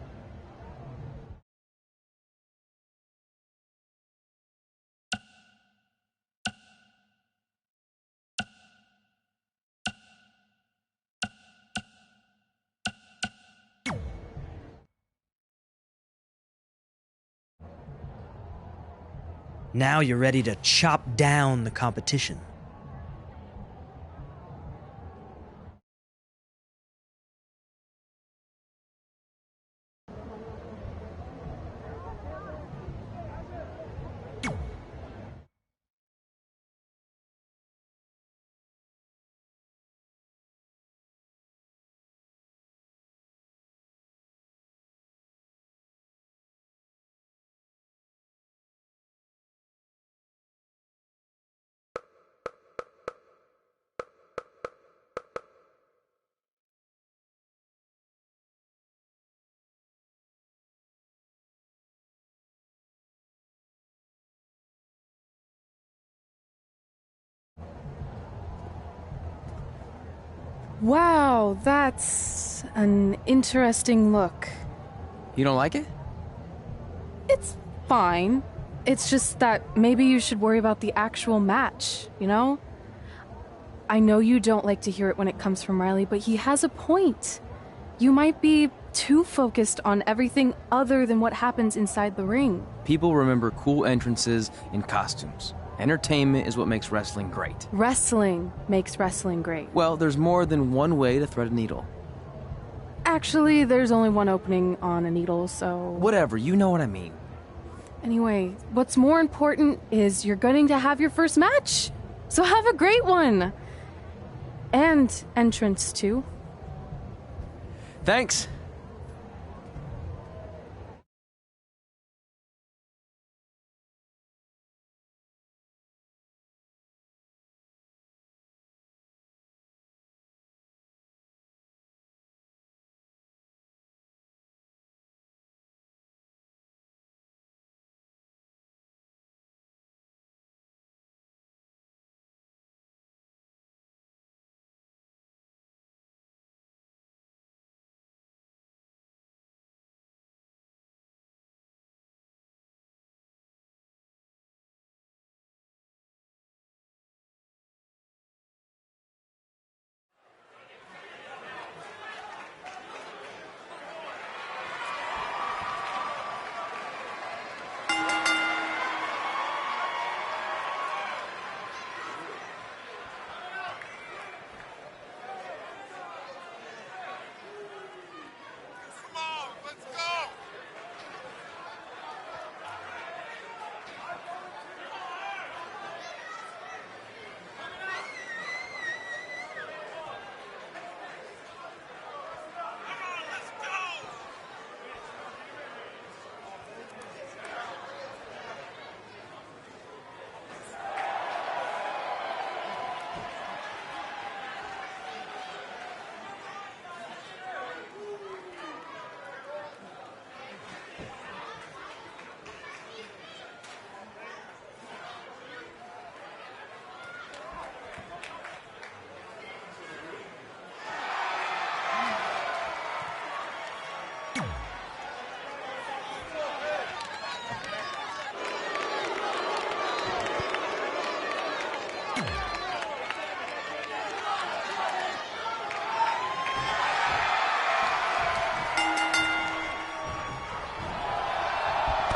Now you're ready to chop down the competition. Wow, that's an interesting look. You don't like it? It's fine. It's just that maybe you should worry about the actual match, you know? I know you don't like to hear it when it comes from Riley, but he has a point. You might be too focused on everything other than what happens inside the ring. People remember cool entrances and costumes. Entertainment is what makes wrestling great. Wrestling makes wrestling great. Well, there's more than one way to thread a needle. Actually, there's only one opening on a needle, so... Whatever, you know what I mean. Anyway, what's more important is you're going to have your first match. So have a great one. And entrance, too. Thanks.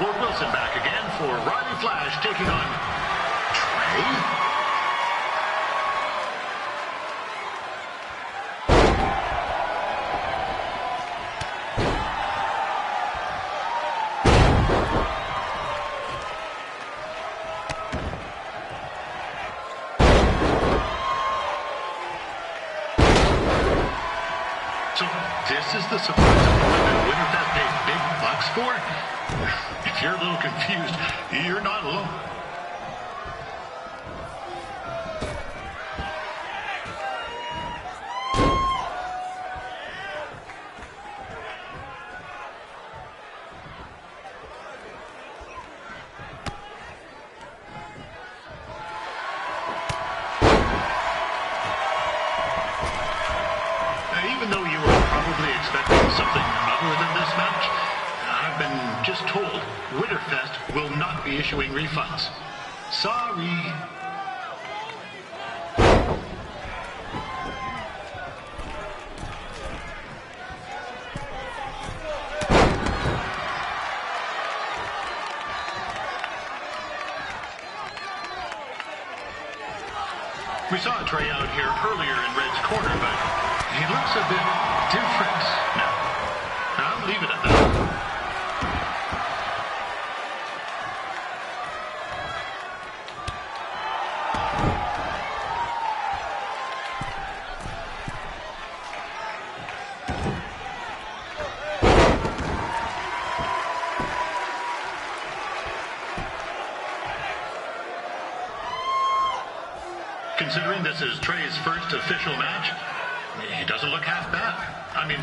Ward Wilson back again for Riley Flash taking on Trey. So this is the surprise award that Winterfest paid big bucks for? If you're a little confused, you're not alone. Even though you were probably expecting something other than this match, I've been just told Winterfest will not be issuing refunds. Sorry. We saw Trey out here earlier in Red's corner, but he looks a bit different now. I'll leave it at that. Considering this is Trey's first official match, he doesn't look half bad. I mean,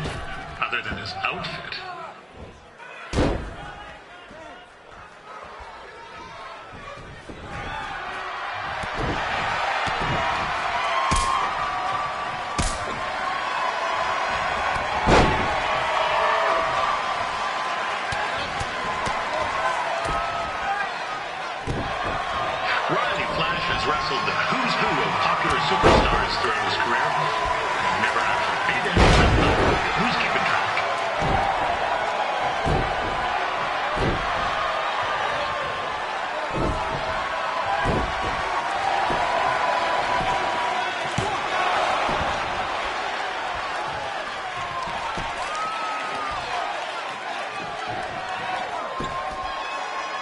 other than his outfit. Riley Flash has wrestled the who's who of popular superstars throughout his career. Never actually beat anyone, but who's keeping track?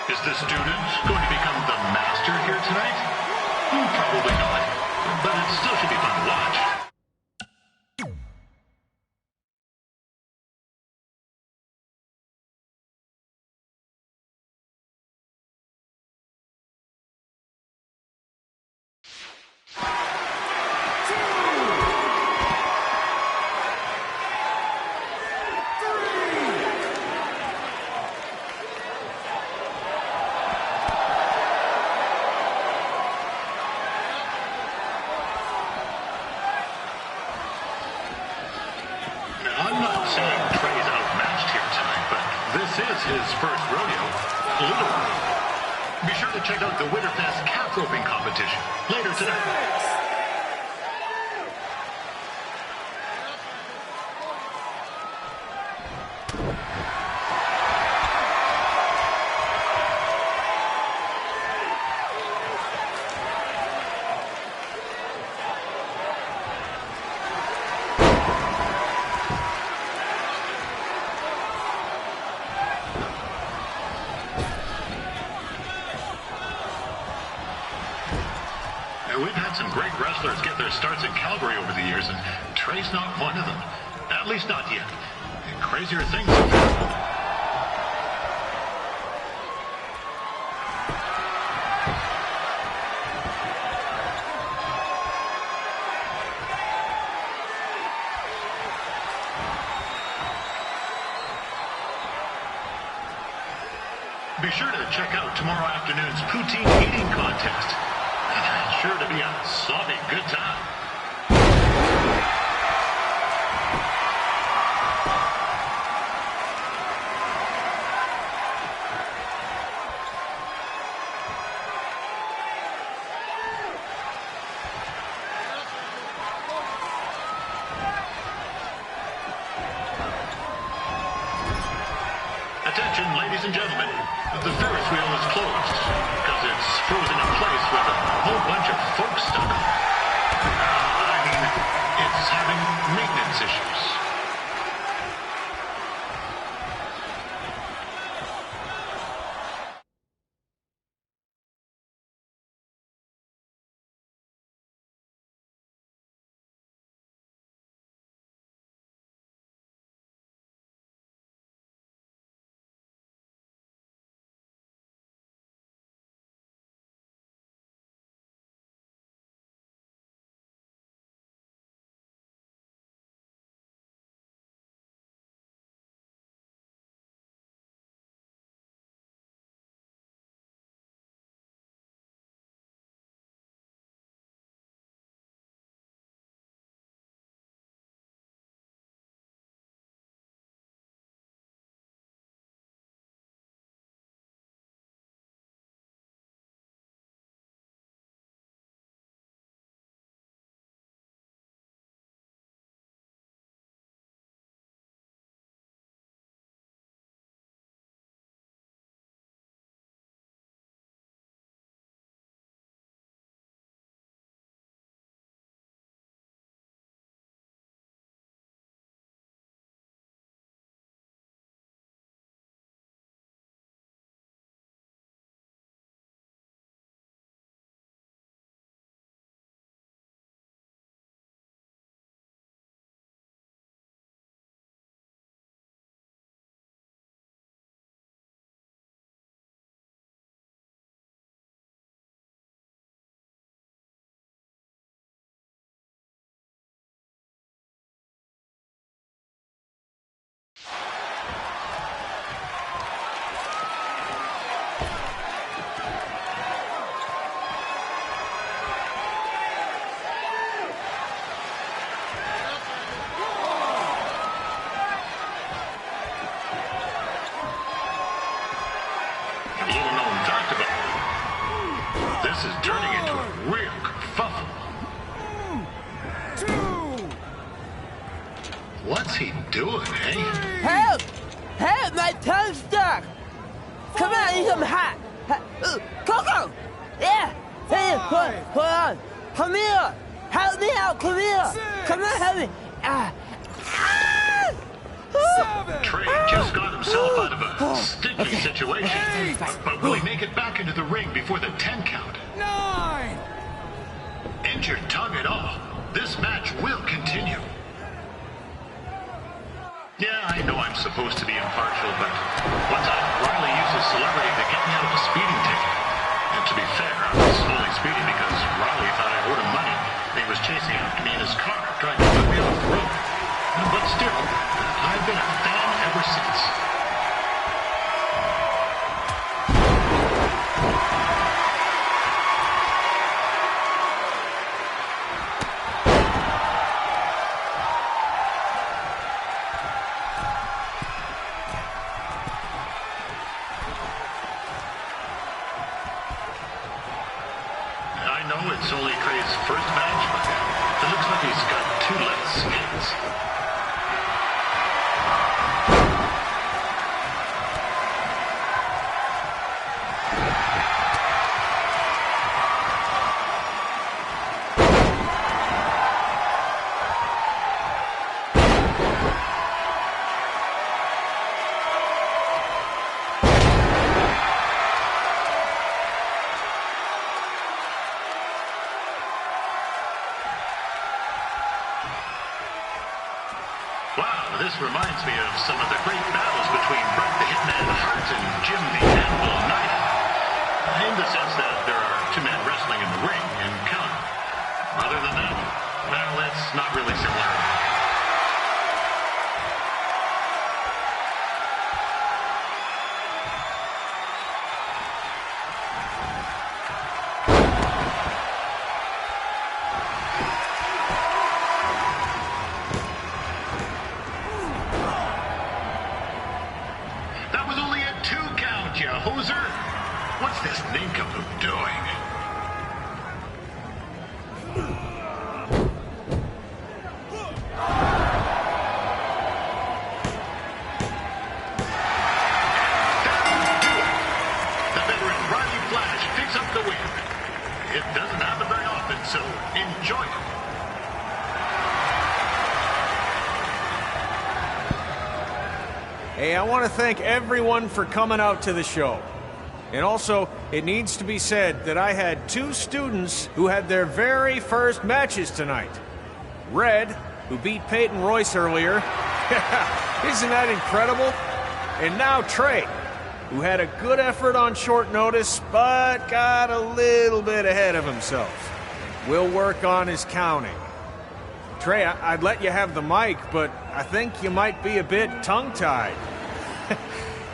Is the student going to become the master here tonight? Probably not, but it still should be fun to watch. I'm not saying Trey's outmatched here tonight, but this is his first rodeo, literally. Be sure to check out the Winterfest calf roping competition later tonight. We've had some great wrestlers get their starts in Calgary over the years, and Trey's not one of them. At least not yet. And crazier things have happened. Be sure to check out tomorrow afternoon's poutine eating contest. Sure to be a sloppy good time. Attention, ladies and gentlemen. The Ferris wheel is closed because it's frozen in place with a whole bunch of folks stuck on it. I mean, it's having maintenance issues. What's he doing, eh? Help! Help! My tongue's stuck! Come on, I need some hot! Coco! Yeah! Hey, hold on! Come here! Help me out! Come here! Come on, help me! Trey just got himself out of a sticky situation. But will he make it back into the ring before the 10 count? 9! Injured tongue at all. This match will continue. Yeah, I know I'm supposed to be impartial, but one time Riley used his celebrity to get me out of a speeding ticket. And to be fair, I was only speeding because Riley thought I owed him money. And he was chasing after me in his car, trying to put me off the road. But still, I've been a fan ever since. I know it's only Trey's first match, but it looks like he's got 2 left skins. Wow, this reminds me of some of the great battles between Bret the Hitman Hart and Jim the Anvil Knight. In the sense that there are 2 men wrestling in the ring and counting. Other than that, well, it's not really similar. That was only a 2 count, you hoser. What's this nincompoop doing? The veteran Riley Flash picks up the win. It doesn't happen very often, so enjoy it. Hey, I want to thank everyone for coming out to the show. And also, it needs to be said that I had 2 students who had their very first matches tonight. Red, who beat Peyton Royce earlier. Isn't that incredible? And now Trey, who had a good effort on short notice, but got a little bit ahead of himself. We'll work on his counting. Trey, I'd let you have the mic, but I think you might be a bit tongue-tied.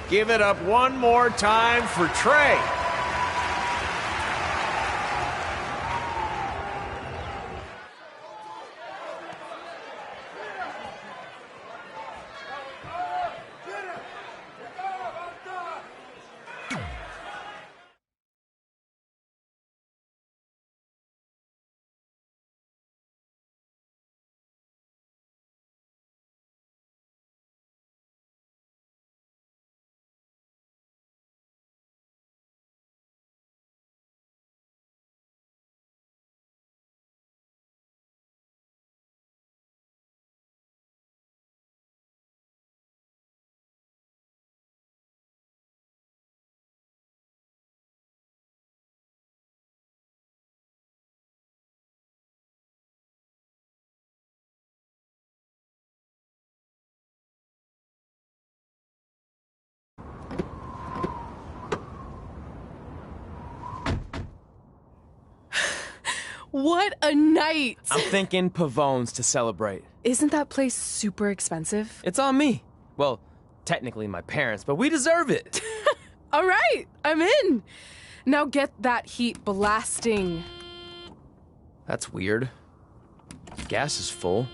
Give it up one more time for Trey. What a night! I'm thinking Pavone's to celebrate. Isn't that place super expensive? It's on me. Well, technically my parents, but we deserve it. All right, I'm in. Now get that heat blasting. That's weird. Gas is full.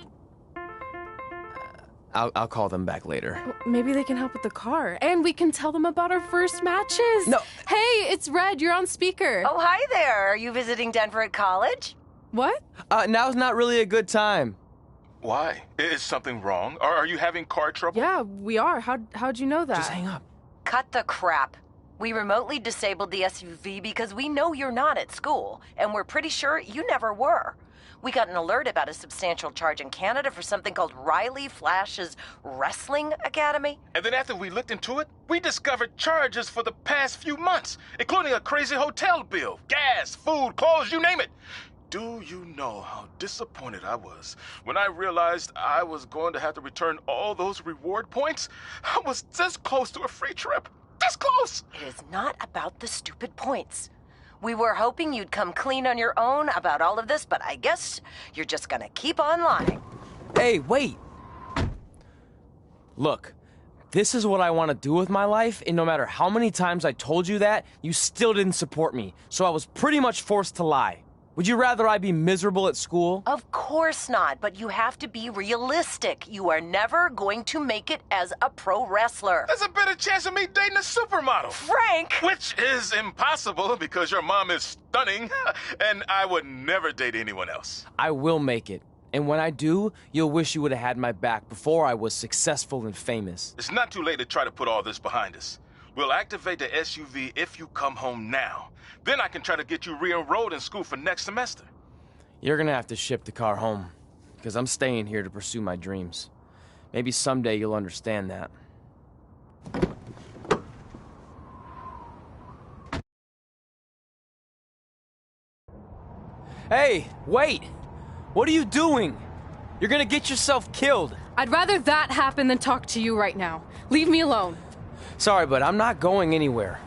I'll call them back later. Maybe they can help with the car. And we can tell them about our first matches. No. Hey, it's Red. You're on speaker. Oh, hi there. Are you visiting Denver at college? What? Now's not really a good time. Why? Is something wrong? Are you having car trouble? Yeah, we are. How'd you know that? Just hang up. Cut the crap. We remotely disabled the SUV because we know you're not at school, and we're pretty sure you never were. We got an alert about a substantial charge in Canada for something called Riley Flash's Wrestling Academy. And then after we looked into it, we discovered charges for the past few months, including a crazy hotel bill, gas, food, clothes, you name it. Do you know how disappointed I was when I realized I was going to have to return all those reward points? I was this close to a free trip. This close! It is not about the stupid points. We were hoping you'd come clean on your own about all of this, but I guess you're just gonna keep on lying. Hey, wait! Look, this is what I want to do with my life, and no matter how many times I told you that, you still didn't support me, so I was pretty much forced to lie. Would you rather I be miserable at school? Of course not, but you have to be realistic. You are never going to make it as a pro wrestler. There's a better chance of me dating a supermodel. Frank! Which is impossible because your mom is stunning, and I would never date anyone else. I will make it. And when I do, you'll wish you would have had my back before I was successful and famous. It's not too late to try to put all this behind us. We'll activate the SUV if you come home now. Then I can try to get you re-enrolled in school for next semester. You're gonna have to ship the car home, because I'm staying here to pursue my dreams. Maybe someday you'll understand that. Hey, wait! What are you doing? You're gonna get yourself killed. I'd rather that happen than talk to you right now. Leave me alone. Sorry, but I'm not going anywhere.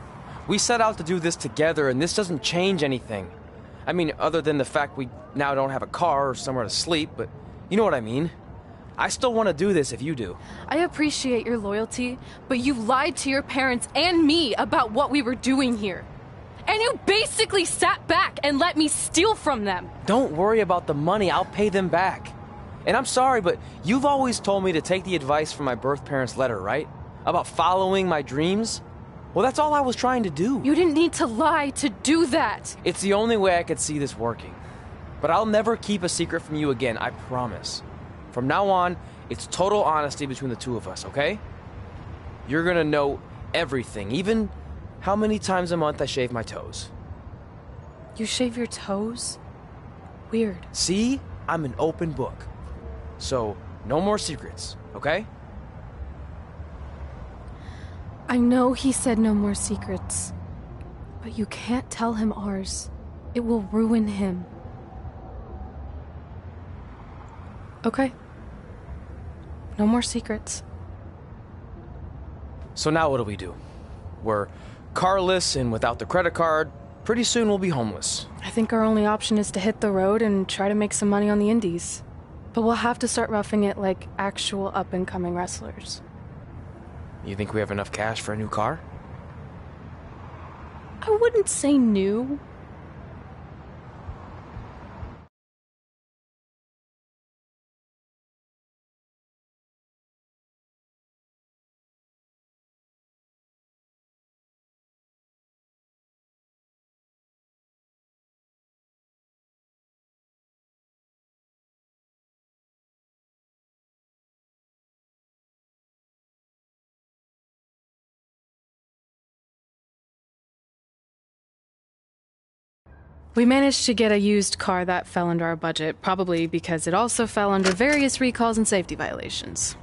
We set out to do this together, and this doesn't change anything. I mean, other than the fact we now don't have a car or somewhere to sleep, but you know what I mean. I still want to do this if you do. I appreciate your loyalty, but you lied to your parents and me about what we were doing here. And you basically sat back and let me steal from them. Don't worry about the money, I'll pay them back. And I'm sorry, but you've always told me to take the advice from my birth parents' letter, right? About following my dreams? Well, that's all I was trying to do. You didn't need to lie to do that. It's the only way I could see this working. But I'll never keep a secret from you again, I promise. From now on, it's total honesty between the two of us, okay? You're gonna know everything, even how many times a month I shave my toes. You shave your toes? Weird. See? I'm an open book. So, no more secrets, okay? I know he said no more secrets, but you can't tell him ours. It will ruin him. Okay. No more secrets. So now what do we do? We're carless and without the credit card. Pretty soon we'll be homeless. I think our only option is to hit the road and try to make some money on the indies. But we'll have to start roughing it like actual up-and-coming wrestlers. You think we have enough cash for a new car? I wouldn't say new. We managed to get a used car that fell under our budget, probably because it also fell under various recalls and safety violations.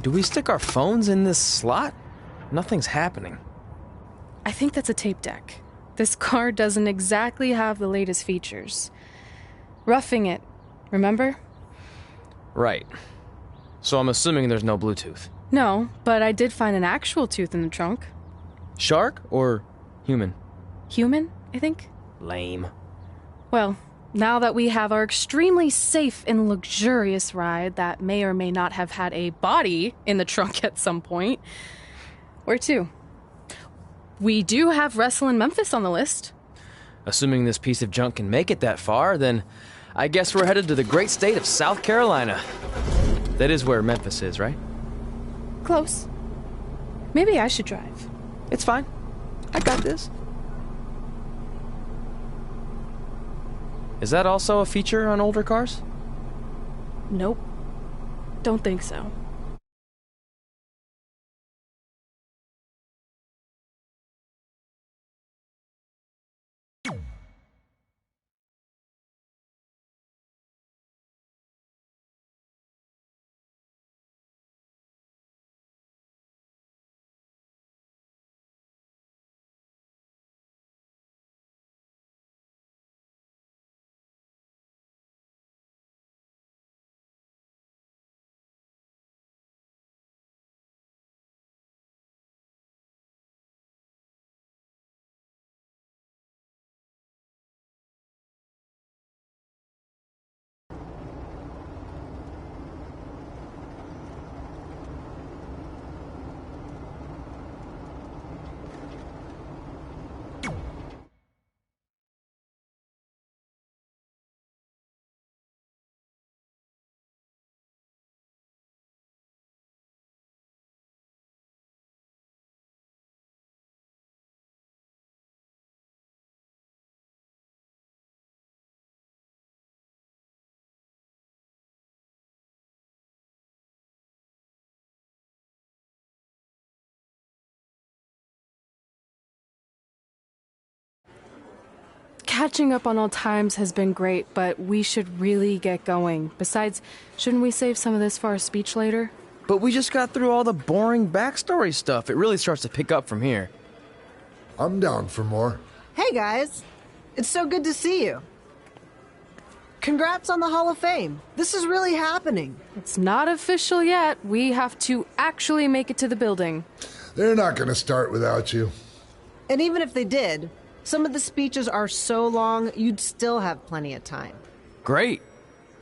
Do we stick our phones in this slot? Nothing's happening. I think that's a tape deck. This car doesn't exactly have the latest features. Roughing it, remember? Right. So I'm assuming there's no Bluetooth. No, but I did find an actual tooth in the trunk. Shark or human? Human, I think. Lame. Well, now that we have our extremely safe and luxurious ride that may or may not have had a body in the trunk at some point, where to? We do have Wrestle in Memphis on the list. Assuming this piece of junk can make it that far, then I guess we're headed to the great state of South Carolina. That is where Memphis is, right? Close. Maybe I should drive. It's fine. I got this. Is that also a feature on older cars? Nope. Don't think so. Catching up on old times has been great, but we should really get going. Besides, shouldn't we save some of this for our speech later? But we just got through all the boring backstory stuff. It really starts to pick up from here. I'm down for more. Hey guys, it's so good to see you. Congrats on the Hall of Fame. This is really happening. It's not official yet. We have to actually make it to the building. They're not going to start without you. And even if they did, some of the speeches are so long, you'd still have plenty of time. Great.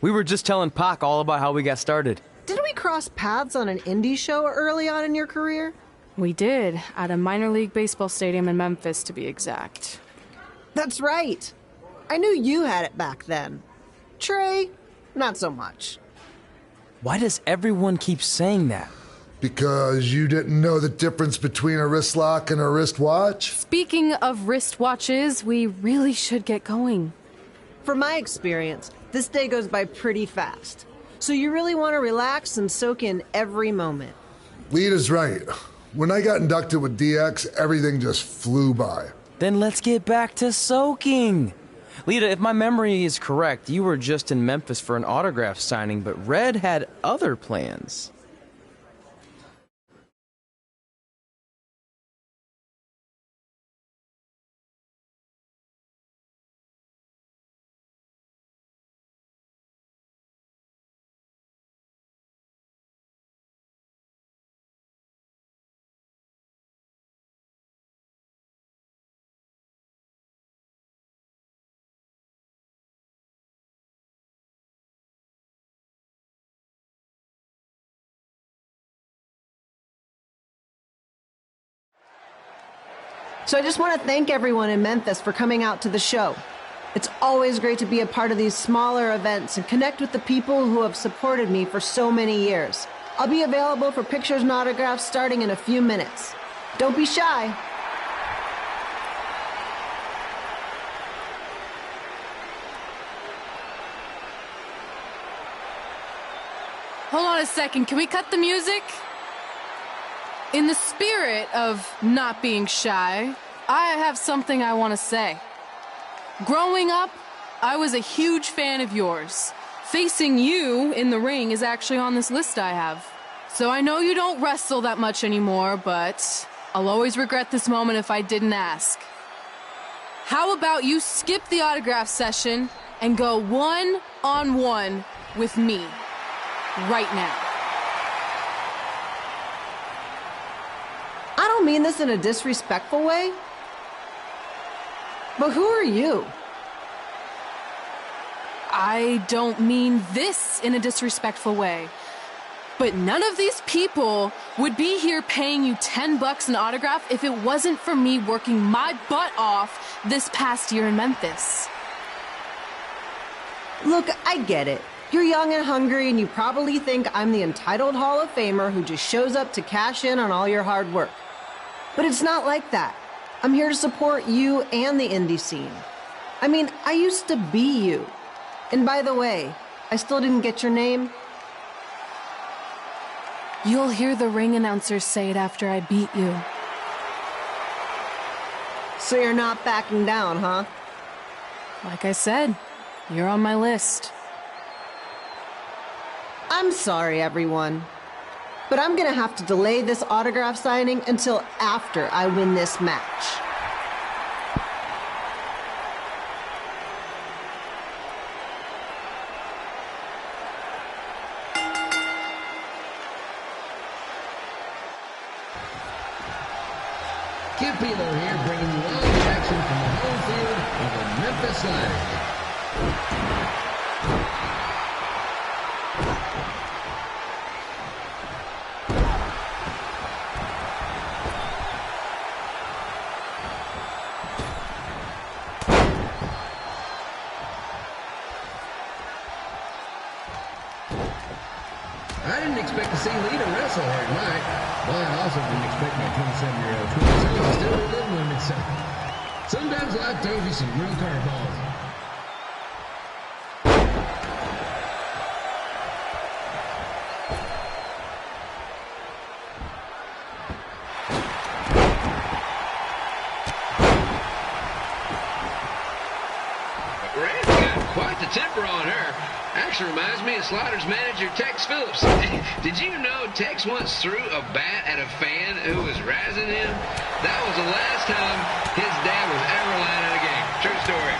We were just telling Pac all about how we got started. Didn't we cross paths on an indie show early on in your career? We did, at a minor league baseball stadium in Memphis, to be exact. That's right. I knew you had it back then. Trey, not so much. Why does everyone keep saying that? Because you didn't know the difference between a wrist lock and a wristwatch? Speaking of wristwatches, we really should get going. From my experience, this day goes by pretty fast. So you really want to relax and soak in every moment. Lita's right. When I got inducted with DX, everything just flew by. Then let's get back to soaking. Lita, if my memory is correct, you were just in Memphis for an autograph signing, but Red had other plans. So I just want to thank everyone in Memphis for coming out to the show. It's always great to be a part of these smaller events and connect with the people who have supported me for so many years. I'll be available for pictures and autographs starting in a few minutes. Don't be shy. Hold on a second, can we cut the music? In the spirit of not being shy, I have something I want to say. Growing up, I was a huge fan of yours. Facing you in the ring is actually on this list I have. So I know you don't wrestle that much anymore, but I'll always regret this moment if I didn't ask. How about you skip the autograph session and go one-on-one with me right now? I don't mean this in a disrespectful way, but who are you? I don't mean this in a disrespectful way, but none of these people would be here paying you $10 an autograph if it wasn't for me working my butt off this past year in Memphis. Look, I get it. You're young and hungry, and you probably think I'm the entitled Hall of Famer who just shows up to cash in on all your hard work. But it's not like that. I'm here to support you and the indie scene. I mean, I used to be you. And by the way, I still didn't get your name. You'll hear the ring announcers say it after I beat you. So you're not backing down, huh? Like I said, you're on my list. I'm sorry, everyone. But I'm gonna have to delay this autograph signing until after I win this match. Kip Pilo here, bringing you all the action from the home field of the Memphis Sliders. I didn't expect to see Lita wrestle here tonight, but I also didn't expect my 27-year-old twin sister to still be little women, so sometimes life throws you some real curveballs. Randy's got quite the temper on her. Actually reminds me of Sliders manager Tex Phillips. Did you know Tex once threw a bat at a fan who was razzing him? That was the last time his dad was ever lying at a game. True story.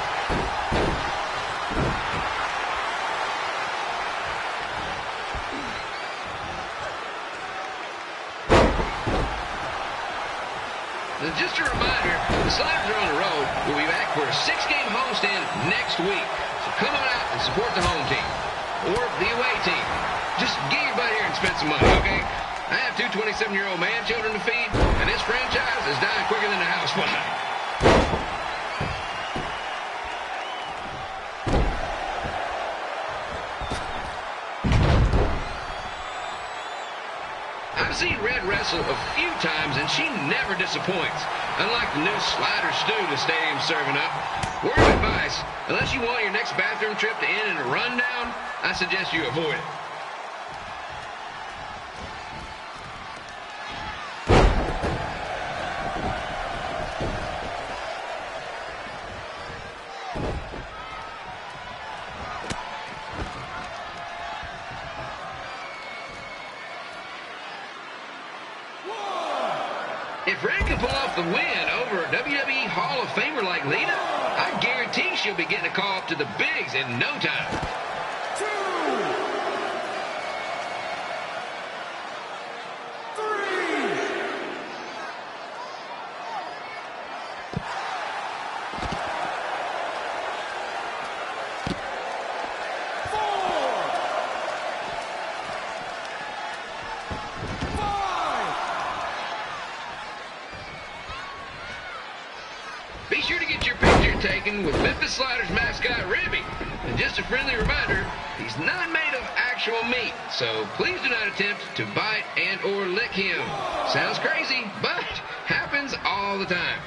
And just a reminder, the Sliders are on the road. We'll be back for a 6-game homestand next week. So come on out and support the home team. Or the away team. Just get your butt here and spend some money, okay? I have 2 27-year-old man children to feed, and this franchise is dying quicker than the house fire. I've seen Red wrestle a few times, and she never disappoints. Unlike the new slider stew the stadium's serving up. Word of advice, unless you want your next bathroom trip to end in a rundown, I suggest you avoid it. If Red can pull off the win over a WWE Hall of Famer like Lita, I guarantee she'll be getting a call up to the bigs in no time. 2, 3. Be sure to get your picture taken with Memphis Sliders mascot Ribby. And just a friendly reminder, he's not made of actual meat, so please do not attempt to bite and or lick him. Sounds crazy, but happens all the time.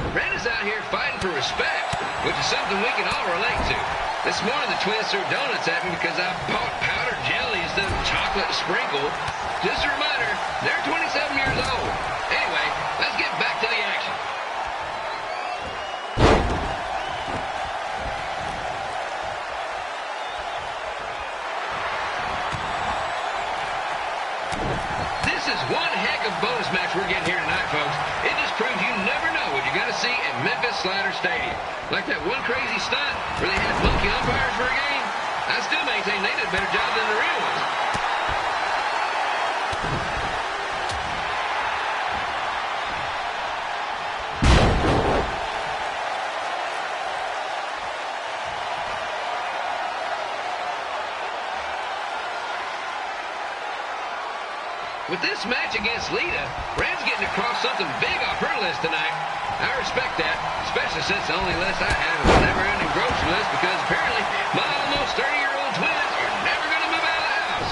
Red is out here fighting for respect, which is something we can all relate to. This morning the twins threw donuts at me because I bought powdered jelly instead of chocolate sprinkle. Just a reminder, they're 27 years old. Anyway, let's get back to the action. This is one heck of a bonus match we're getting here tonight, folks. It just proves you never know what you're going to see at Memphis Slider Stadium. Like that one crazy stunt where they had monkey umpires for a game. I still maintain they did a better job than the real ones. With this match against Lita, Red's getting across something big off her list tonight. I respect that, especially since the only list I have is a never-ending grocery list because apparently my almost 30-year-old twins are never going to move out of the house.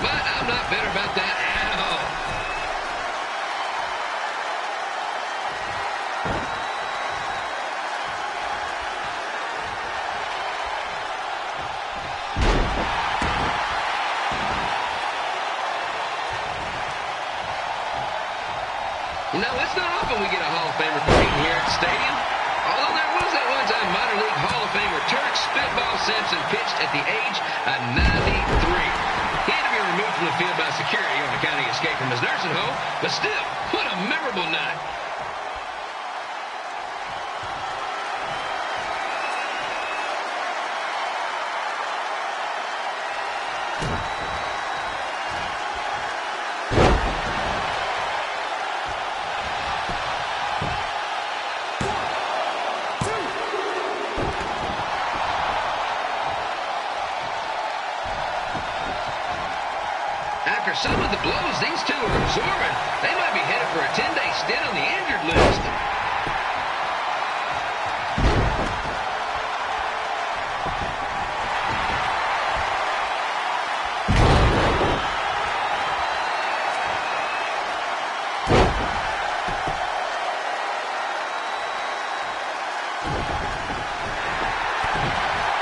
But I'm not bitter about that at all. You know, it's not often we get a Hall of Famer competing here at the stadium. Although there was that one-time minor league Hall of Famer Turk Spitball Simpson pitched at the age of 93. He had to be removed from the field by security on account of he escaped from his nursing home, but still, what a memorable night. After some of the blows these two are absorbing, they might be headed for a 10-day stint on the injured list.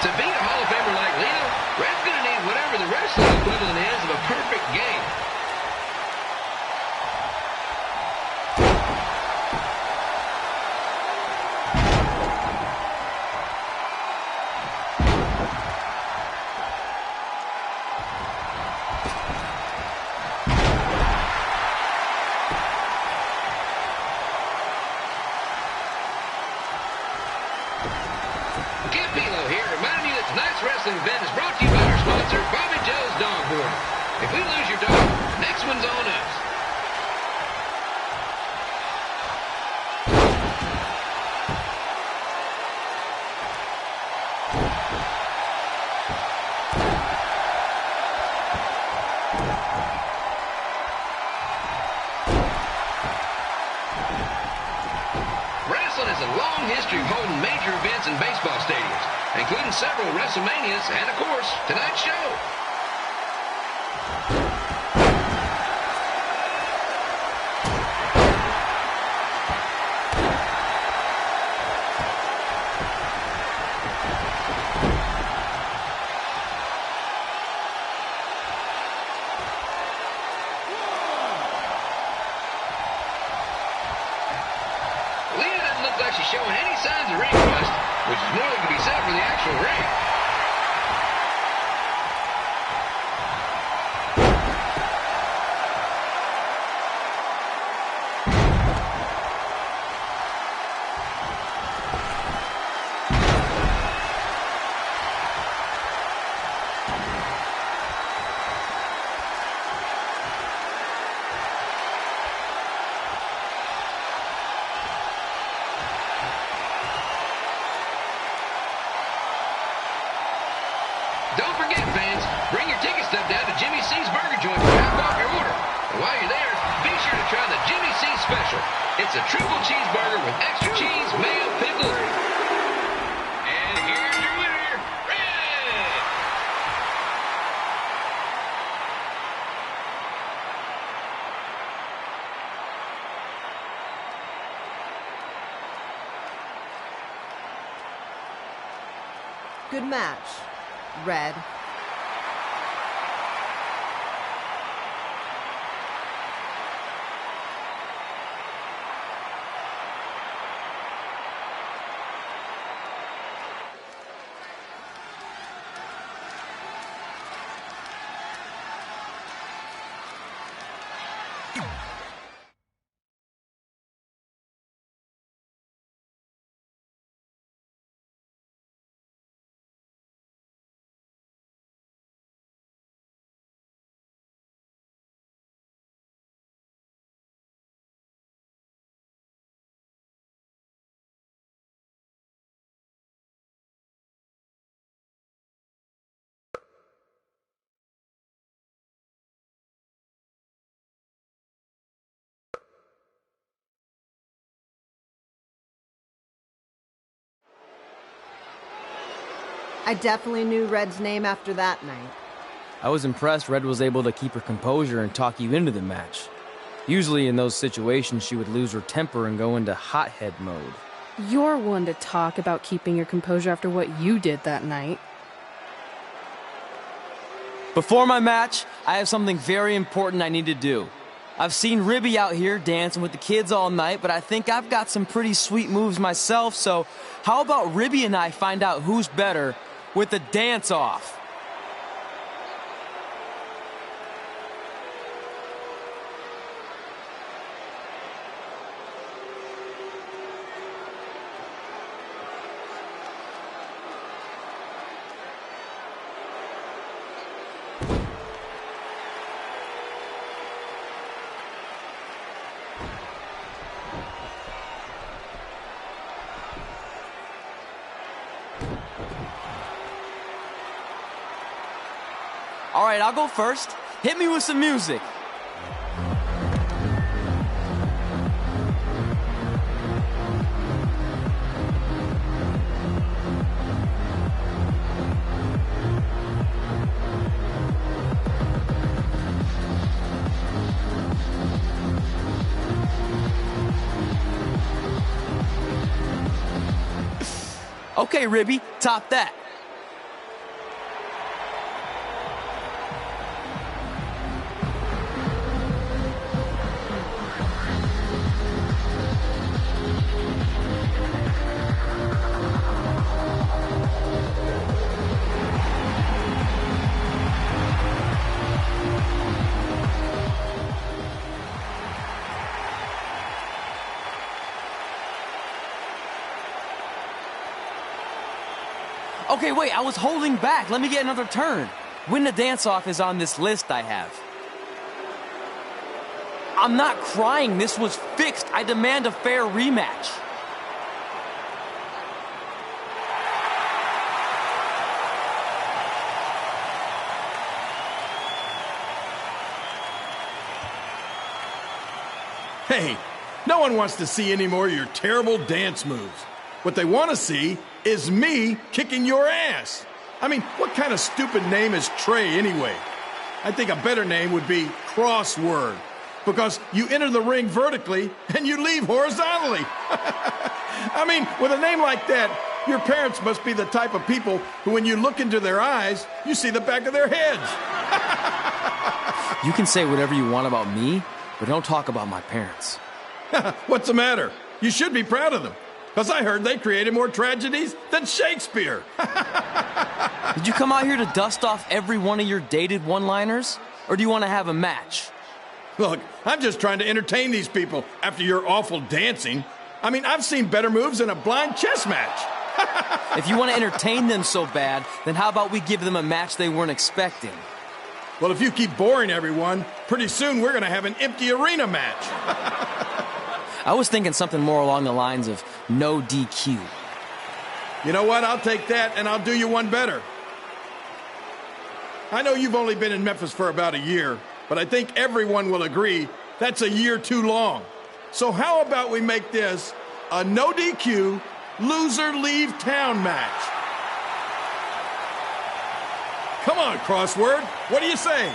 To beat a Hall of Famer like Leo, Red's going to need whatever the wrestling equivalent is of a perfect game. Kip Pilo here, reminding you that tonight's wrestling event is brought to you by our sponsor, Bobby Joe's Dog Board. If we lose your dog, next one's on us. Wrestling has a long history of holding major events in baseball stadiums, including several WrestleManias and, of course, tonight's show. Leah doesn't look like she's showing any signs of ring rust, which is more than can be said for the actual ring. Don't forget, fans, bring your ticket stub down to Jimmy C's Burger Joint for half off your order. And while you're there, be sure to try the Jimmy C Special. It's a triple cheeseburger with extra cheese, mayo, pickles. And here's your winner, Red! Good match, Red. I definitely knew Red's name after that night. I was impressed Red was able to keep her composure and talk you into the match. Usually in those situations, she would lose her temper and go into hothead mode. You're one to talk about keeping your composure after what you did that night. Before my match, I have something very important I need to do. I've seen Ribby out here dancing with the kids all night, but I think I've got some pretty sweet moves myself, so how about Ribby and I find out who's better with the dance-off? All right, I'll go first. Hit me with some music. Okay, Ribby, top that. Okay, wait, I was holding back. Let me get another turn. Win the dance-off is on this list I have. I'm not crying. This was fixed. I demand a fair rematch. Hey, no one wants to see any more of your terrible dance moves. What they want to see is me kicking your ass. I mean, what kind of stupid name is Trey anyway? I think a better name would be Crossword, because you enter the ring vertically and you leave horizontally. I mean, with a name like that, your parents must be the type of people who, when you look into their eyes, you see the back of their heads. You can say whatever you want about me, but don't talk about my parents. What's the matter? You should be proud of them. Because I heard they created more tragedies than Shakespeare. Did you come out here to dust off every one of your dated one-liners? Or do you want to have a match? Look, I'm just trying to entertain these people after your awful dancing. I mean, I've seen better moves in a blind chess match. If you want to entertain them so bad, then how about we give them a match they weren't expecting? Well, if you keep boring everyone, pretty soon we're going to have an empty arena match. I was thinking something more along the lines of no DQ. You know what? I'll take that, and I'll do you one better. I know you've only been in Memphis for about a year, but I think everyone will agree that's a year too long. So how about we make this a no DQ, loser leave town match? Come on, Crossword. What do you say?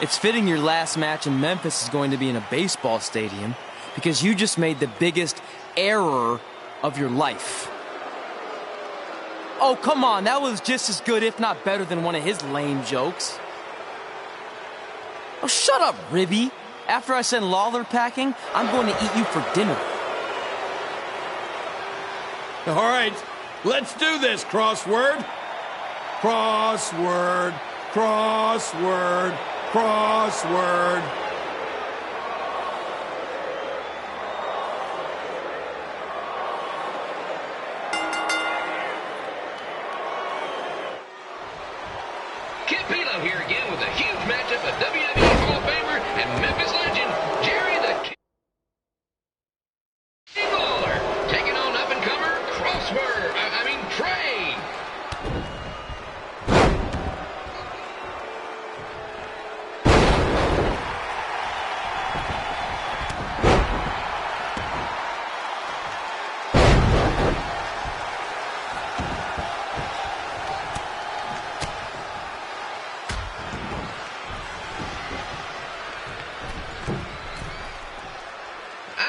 It's fitting your last match in Memphis is going to be in a baseball stadium because you just made the biggest error of your life. Oh, come on. That was just as good, if not better, than one of his lame jokes. Oh, shut up, Ribby. After I send Lawler packing, I'm going to eat you for dinner. All right, let's do this, Crossword. Crossword, crossword, crossword. Kid Pilo here again with a huge matchup of WWE Hall of Famer and Memphis legend, Jerry the King Lawler, taking on up-and-comer Trey.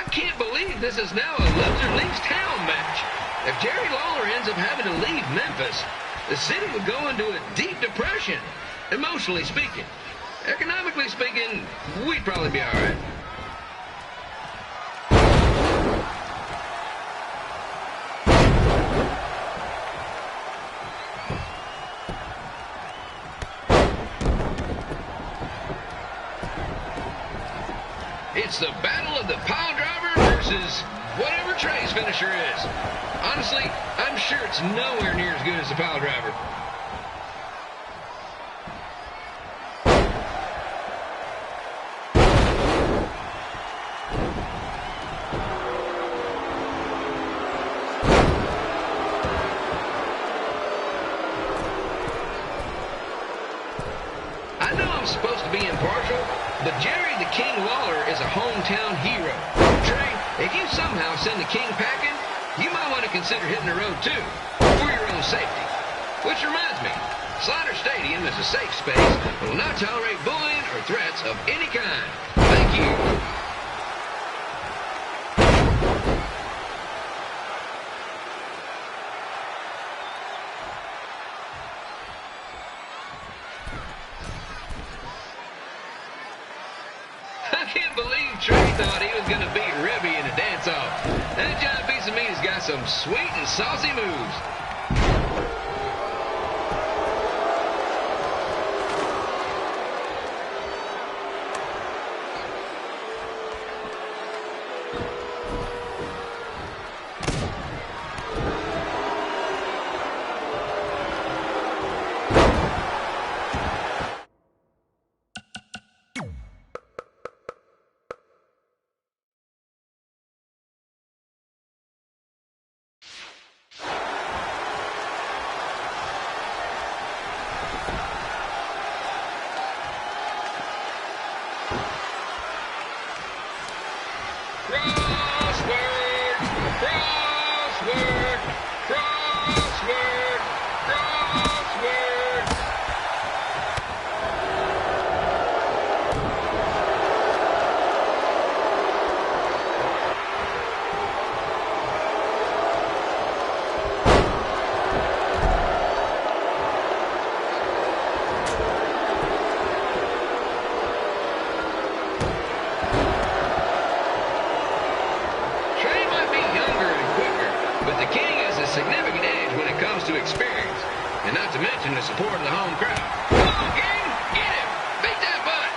I can't believe this is now a loser leaves town match. If Jerry Lawler ends up having to leave Memphis, the city would go into a deep depression, emotionally speaking. Economically speaking, we'd probably be all right. It's the battle of the pile driver versus whatever Trey's finisher is. Honestly, I'm sure it's nowhere near as good as the pile driver. I know I'm supposed to be impartial, but Jerry the King Lawler is a hometown hero. Trey, if you somehow send the King packing, you might want to consider hitting the road too, for your own safety. Which reminds me, Slaughter Stadium is a safe space and will not tolerate bullying or threats of any kind. Thank you. I can't believe Trey thought he was going to beat Ribby in a dance-off. That giant piece of meat has got some sweet and saucy moves. Significant edge when it comes to experience, and not to mention the support of the home crowd. Come on, King, get him! Beat that butt!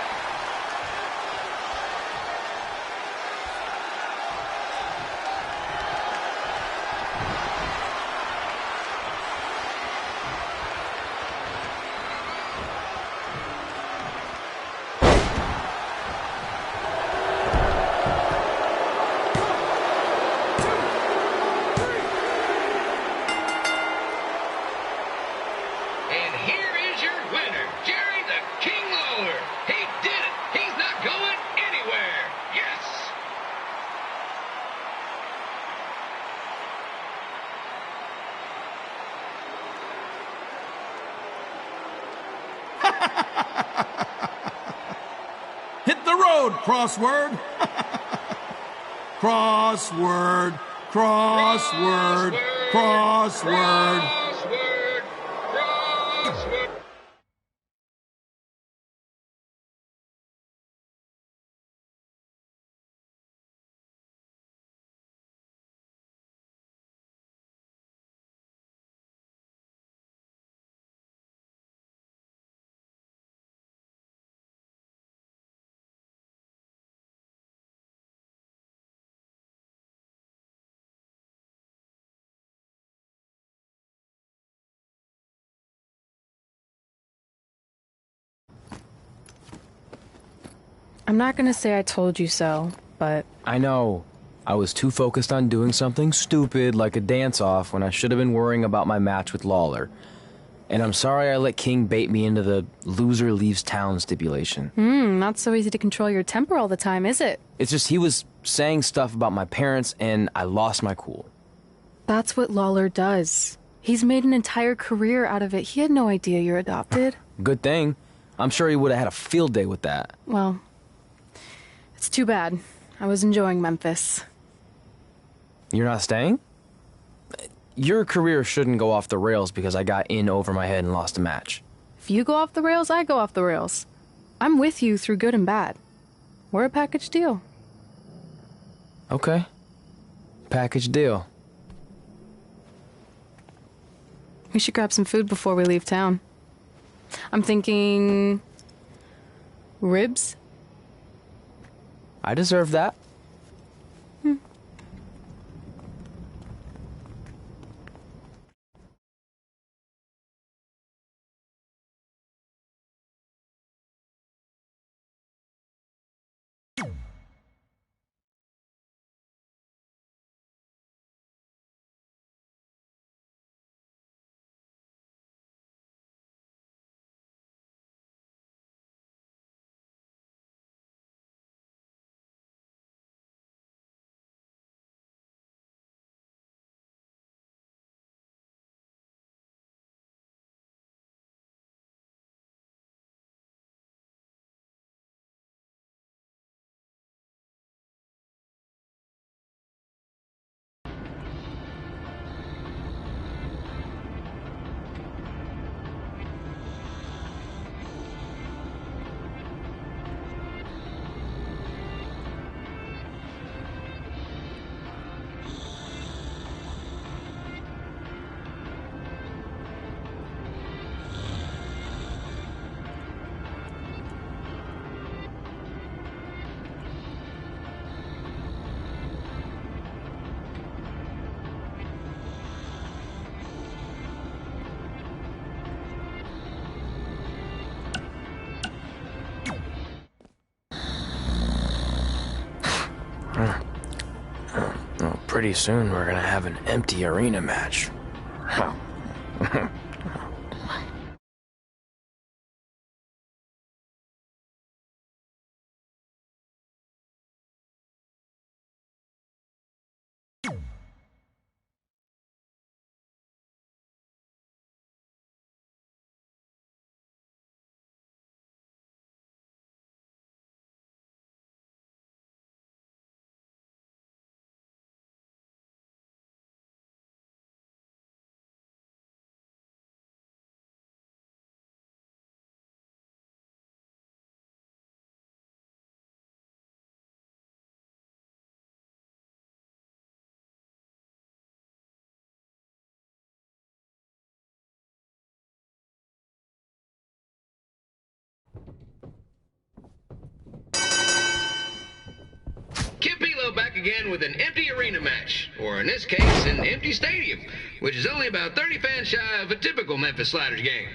Hit the road, Crossword. Crossword, crossword, crossword. I'm not gonna say I told you so, but... I know. I was too focused on doing something stupid like a dance-off when I should have been worrying about my match with Lawler. And I'm sorry I let King bait me into the loser leaves town stipulation. Not so easy to control your temper all the time, is it? It's just he was saying stuff about my parents and I lost my cool. That's what Lawler does. He's made an entire career out of it. He had no idea you're adopted. Good thing. I'm sure he would have had a field day with that. Well, it's too bad. I was enjoying Memphis. You're not staying? Your career shouldn't go off the rails because I got in over my head and lost a match. If you go off the rails, I go off the rails. I'm with you through good and bad. We're a package deal. Okay. Package deal. We should grab some food before we leave town. I'm thinking... ribs? I deserve that. Pretty soon we're gonna have an empty arena match. Kip Elo back again with an empty arena match, or in this case, an empty stadium, which is only about 30 fans shy of a typical Memphis Sliders game.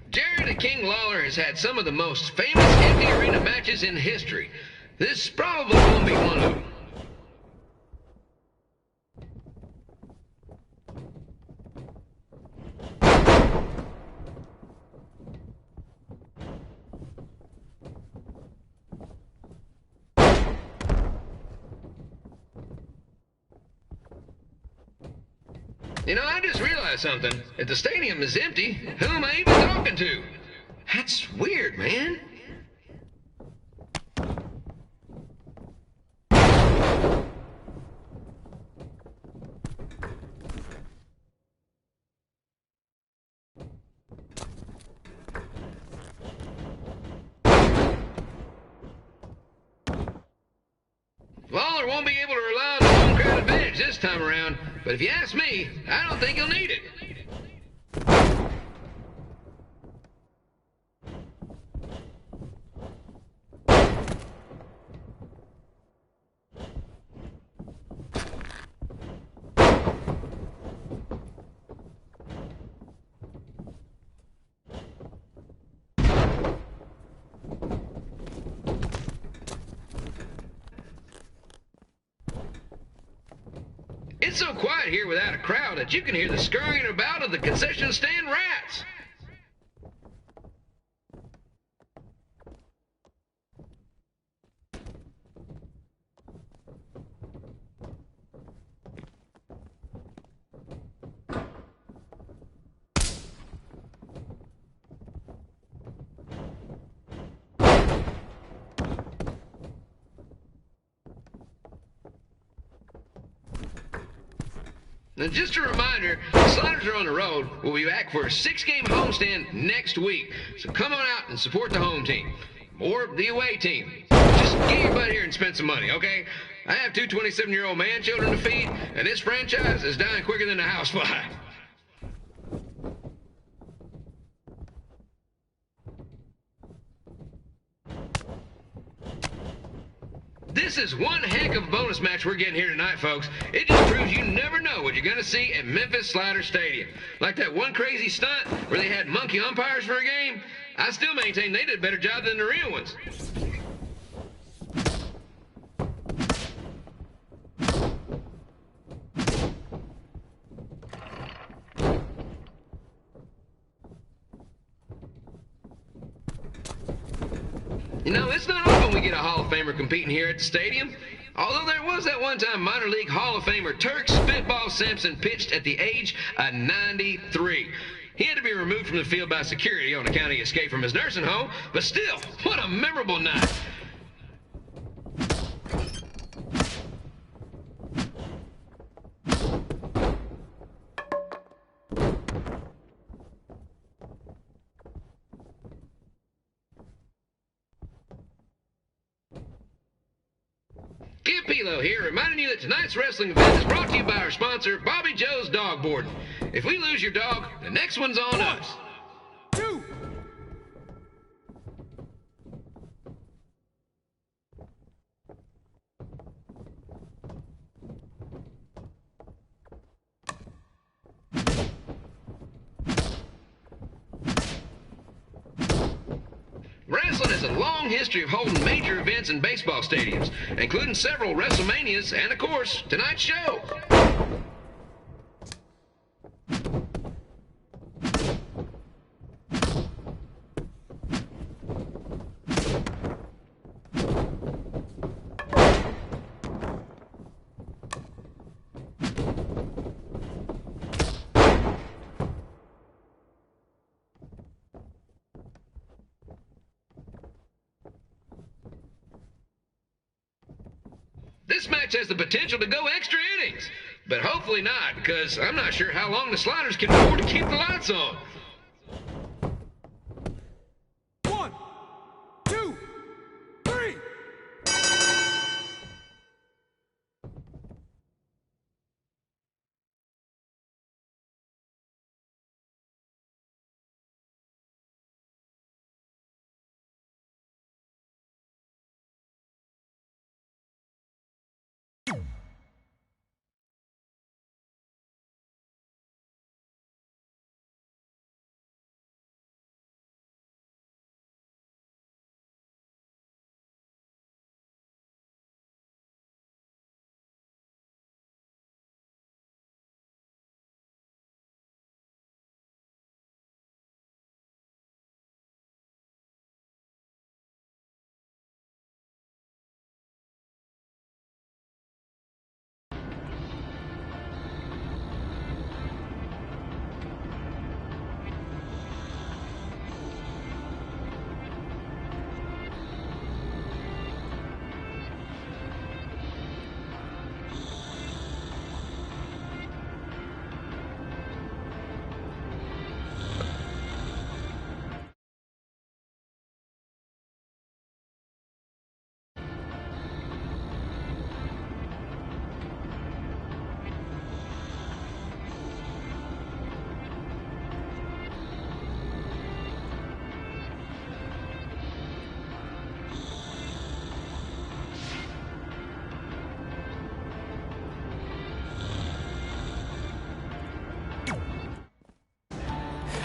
Jerry the King Lawler has had some of the most famous empty arena matches in history. This probably won't be one of them. You know, I just realized something. If the stadium is empty, who am I even talking to? That's weird, man. Lawler won't be able to rely on the home crowd advantage this time around, but if you ask me, I don't think he'll need it. It's so quiet here without a crowd that you can hear the scurrying about of the concession stand rats. Now, just a reminder, the Sliders are on the road. We'll be back for a 6-game homestand next week. So come on out and support the home team. Or the away team. Just get your butt here and spend some money, okay? I have 2 27-year-old man children to feed, and this franchise is dying quicker than a housefly. This is one heck of a bonus match we're getting here tonight, folks. It just proves you never know what you're going to see at Memphis Slider Stadium. Like that one crazy stunt where they had monkey umpires for a game. I still maintain they did a better job than the real ones. You know, it's not often we get a Hall of Famer competing here at the stadium. Although there was that one time minor league Hall of Famer Turk Spitball Sampson pitched at the age of 93. He had to be removed from the field by security on account he escaped from his nursing home, but still, what a memorable night. Kid Pilo here, reminding you that tonight's wrestling event is brought to you by our sponsor, Bobby Joe's Dog Boarding. If we lose your dog, the next one's on us. 2. Wrestling has a long history of holding major events in baseball stadiums, including several WrestleManias and, of course, tonight's show. This match has the potential to go extra innings, but hopefully not, because I'm not sure how long the Sliders can afford to keep the lights on. 1, 2, 3.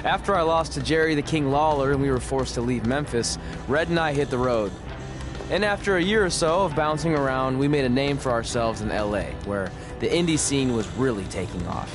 After I lost to Jerry the King Lawler and we were forced to leave Memphis, Red and I hit the road. And after a year or so of bouncing around, we made a name for ourselves in LA, where the indie scene was really taking off.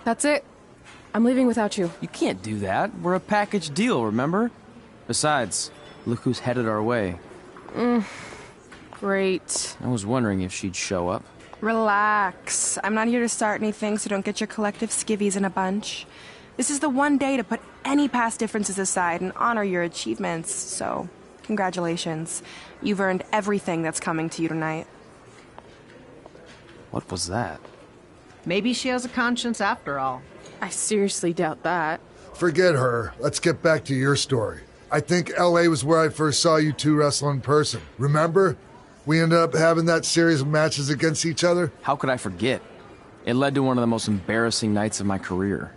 That's it. I'm leaving without you. You can't do that. We're a package deal, remember? Besides, look who's headed our way. Great. I was wondering if she'd show up. Relax. I'm not here to start anything, so don't get your collective skivvies in a bunch. This is the one day to put any past differences aside and honor your achievements, so congratulations. You've earned everything that's coming to you tonight. What was that? Maybe she has a conscience after all. I seriously doubt that. Forget her. Let's get back to your story. I think L.A. was where I first saw you two wrestle in person. Remember? We ended up having that series of matches against each other. How could I forget? It led to one of the most embarrassing nights of my career.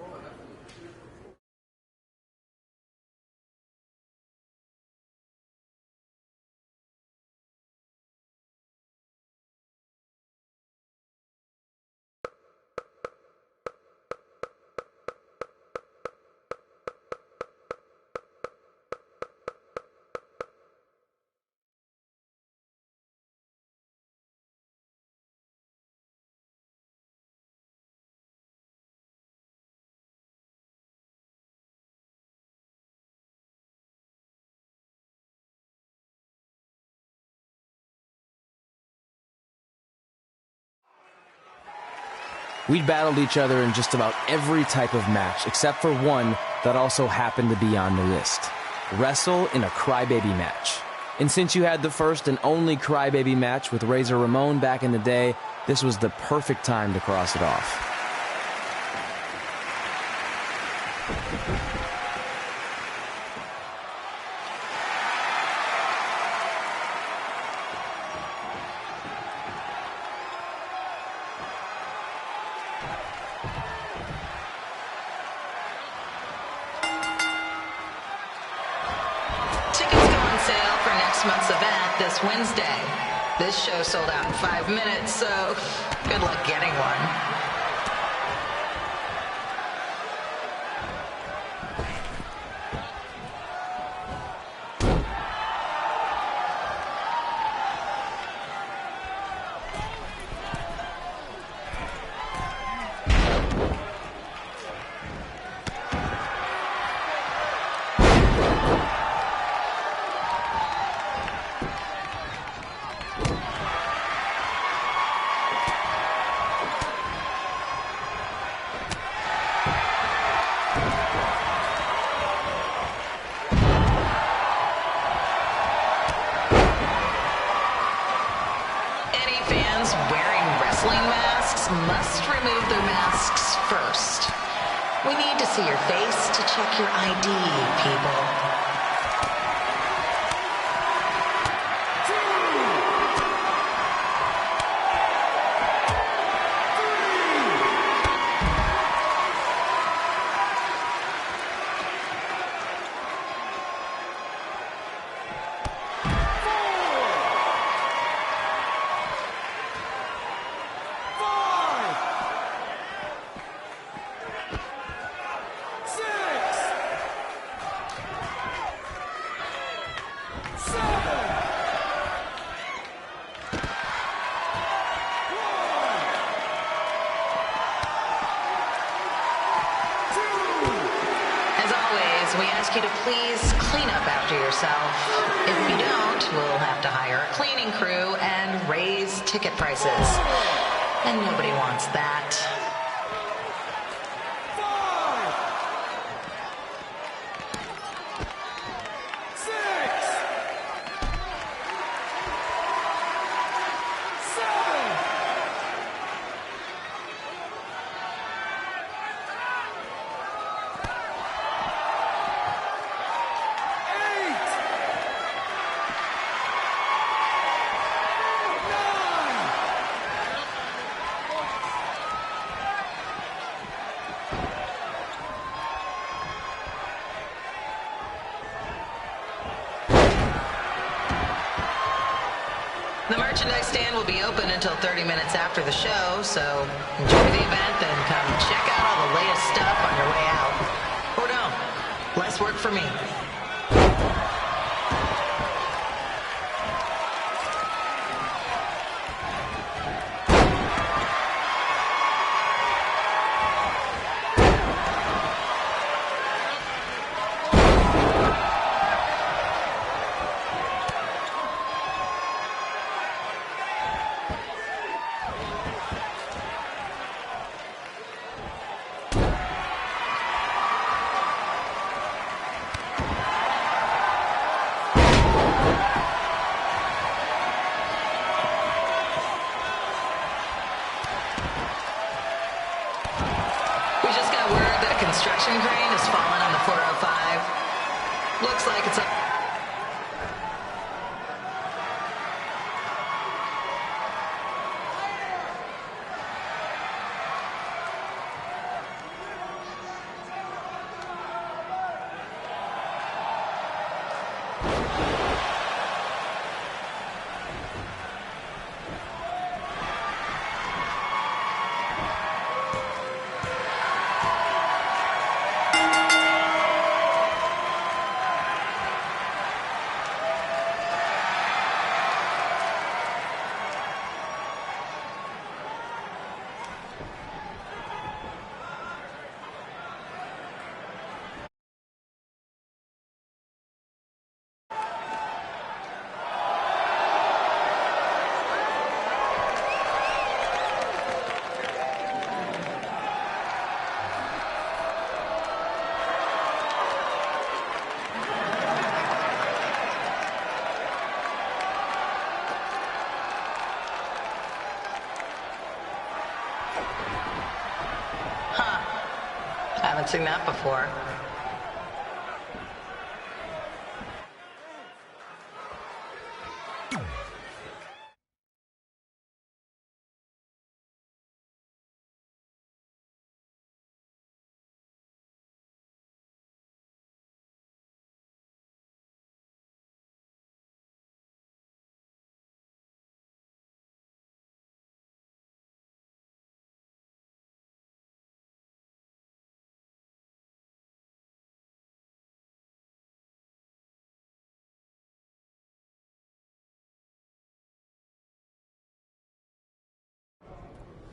We'd battled each other in just about every type of match, except for one that also happened to be on the list. Wrestle in a crybaby match. And since you had the first and only crybaby match with Razor Ramon back in the day, this was the perfect time to cross it off. Month's event this Wednesday. This show sold out in 5 minutes, so good luck getting one. Must remove their masks first. We need to see your face to check your ID, people. We ask you to please clean up after yourself. If you don't, we'll have to hire a cleaning crew and raise ticket prices. And nobody wants that. The merchandise stand will be open until 30 minutes after the show, so enjoy the event and come check out all the latest stuff on your way out. Or don't. Less work for me. construction crane has fallen on the 405. Looks like it's up. Haven't seen that before.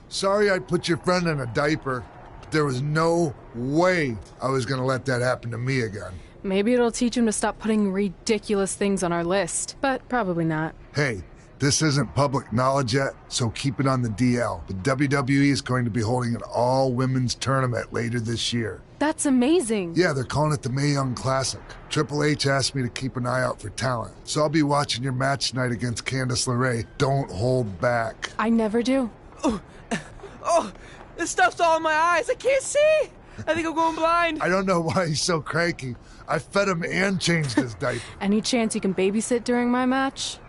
Sorry I put your friend in a diaper. There was no way I was going to let that happen to me again. Maybe it'll teach him to stop putting ridiculous things on our list, but probably not. Hey, this isn't public knowledge yet, so keep it on the DL. The WWE is going to be holding an all-women's tournament later this year. That's amazing. Yeah, they're calling it the Mae Young Classic. Triple H asked me to keep an eye out for talent, so I'll be watching your match tonight against Candice LeRae. Don't hold back. I never do. Oh, this stuff's all in my eyes. I can't see. I think I'm going blind. I don't know why he's so cranky. I fed him and changed his diaper. Any chance you can babysit during my match?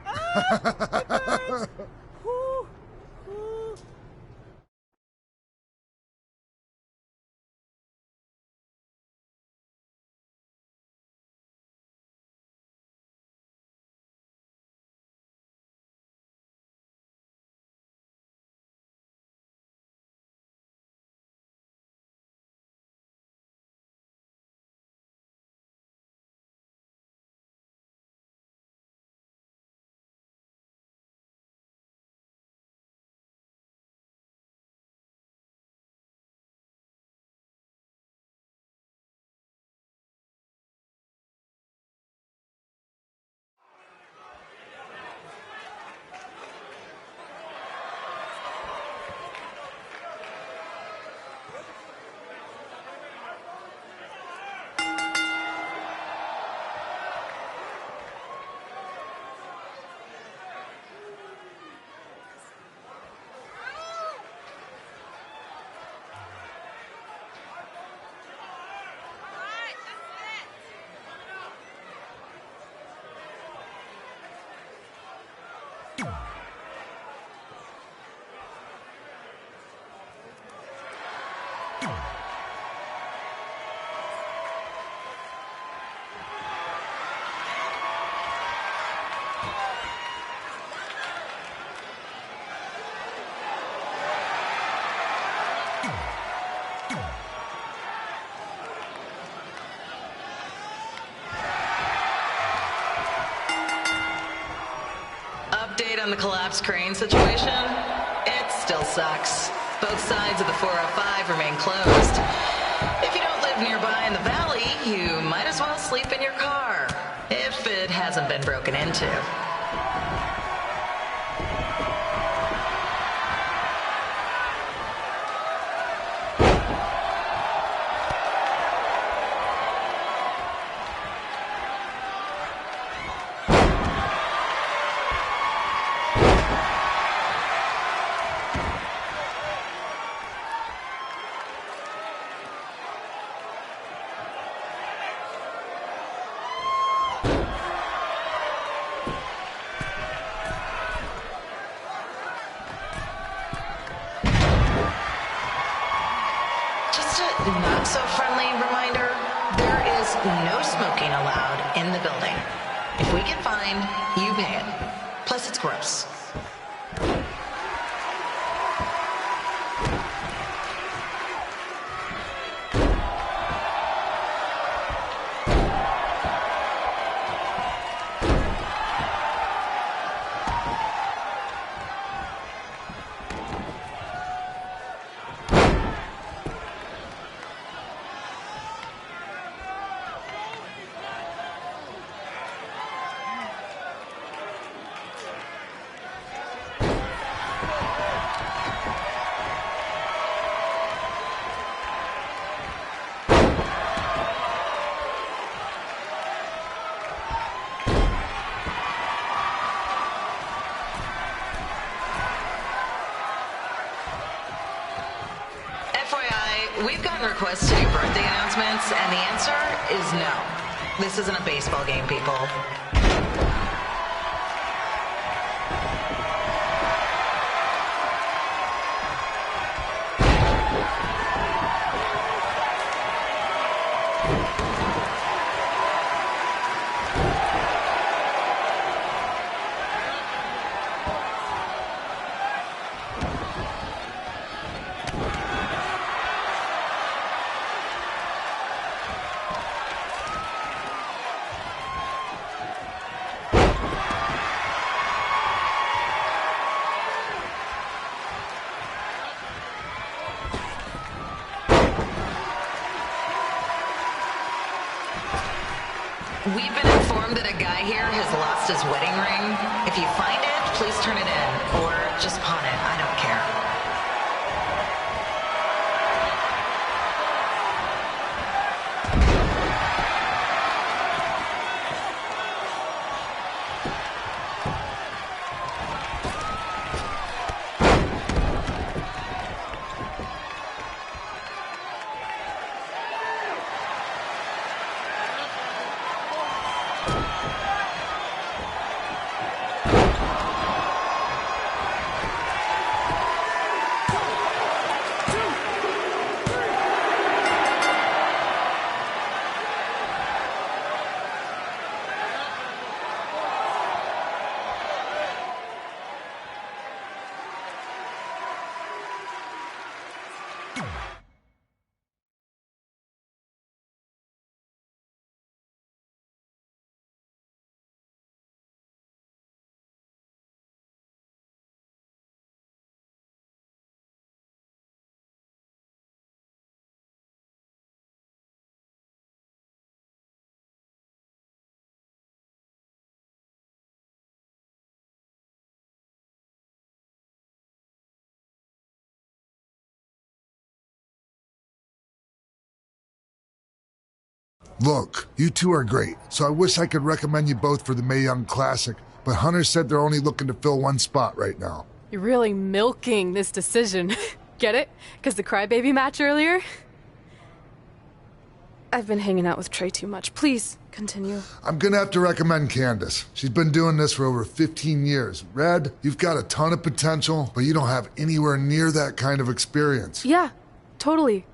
Update on the collapsed crane situation? It still sucks. Both sides of the 405 remain closed. If you don't live nearby in the valley, you might as well sleep in your car, if it hasn't been broken into. So friendly reminder, there is no smoking allowed in the building. If we get fined, you pay it. Plus it's gross. FYI, we've gotten requests to do birthday announcements, and the answer is no. This isn't a baseball game, people. We've been informed that a guy here has lost his wedding ring. If you find it, please turn it in, or just pawn it. I don't care. Look, you two are great, so I wish I could recommend you both for the Mae Young Classic, but Hunter said they're only looking to fill one spot right now. You're really milking this decision. Get it? Because the crybaby match earlier? I've been hanging out with Trey too much. Please, continue. I'm gonna have to recommend Candace. She's been doing this for over 15 years. Red, you've got a ton of potential, but you don't have anywhere near that kind of experience. Yeah, totally.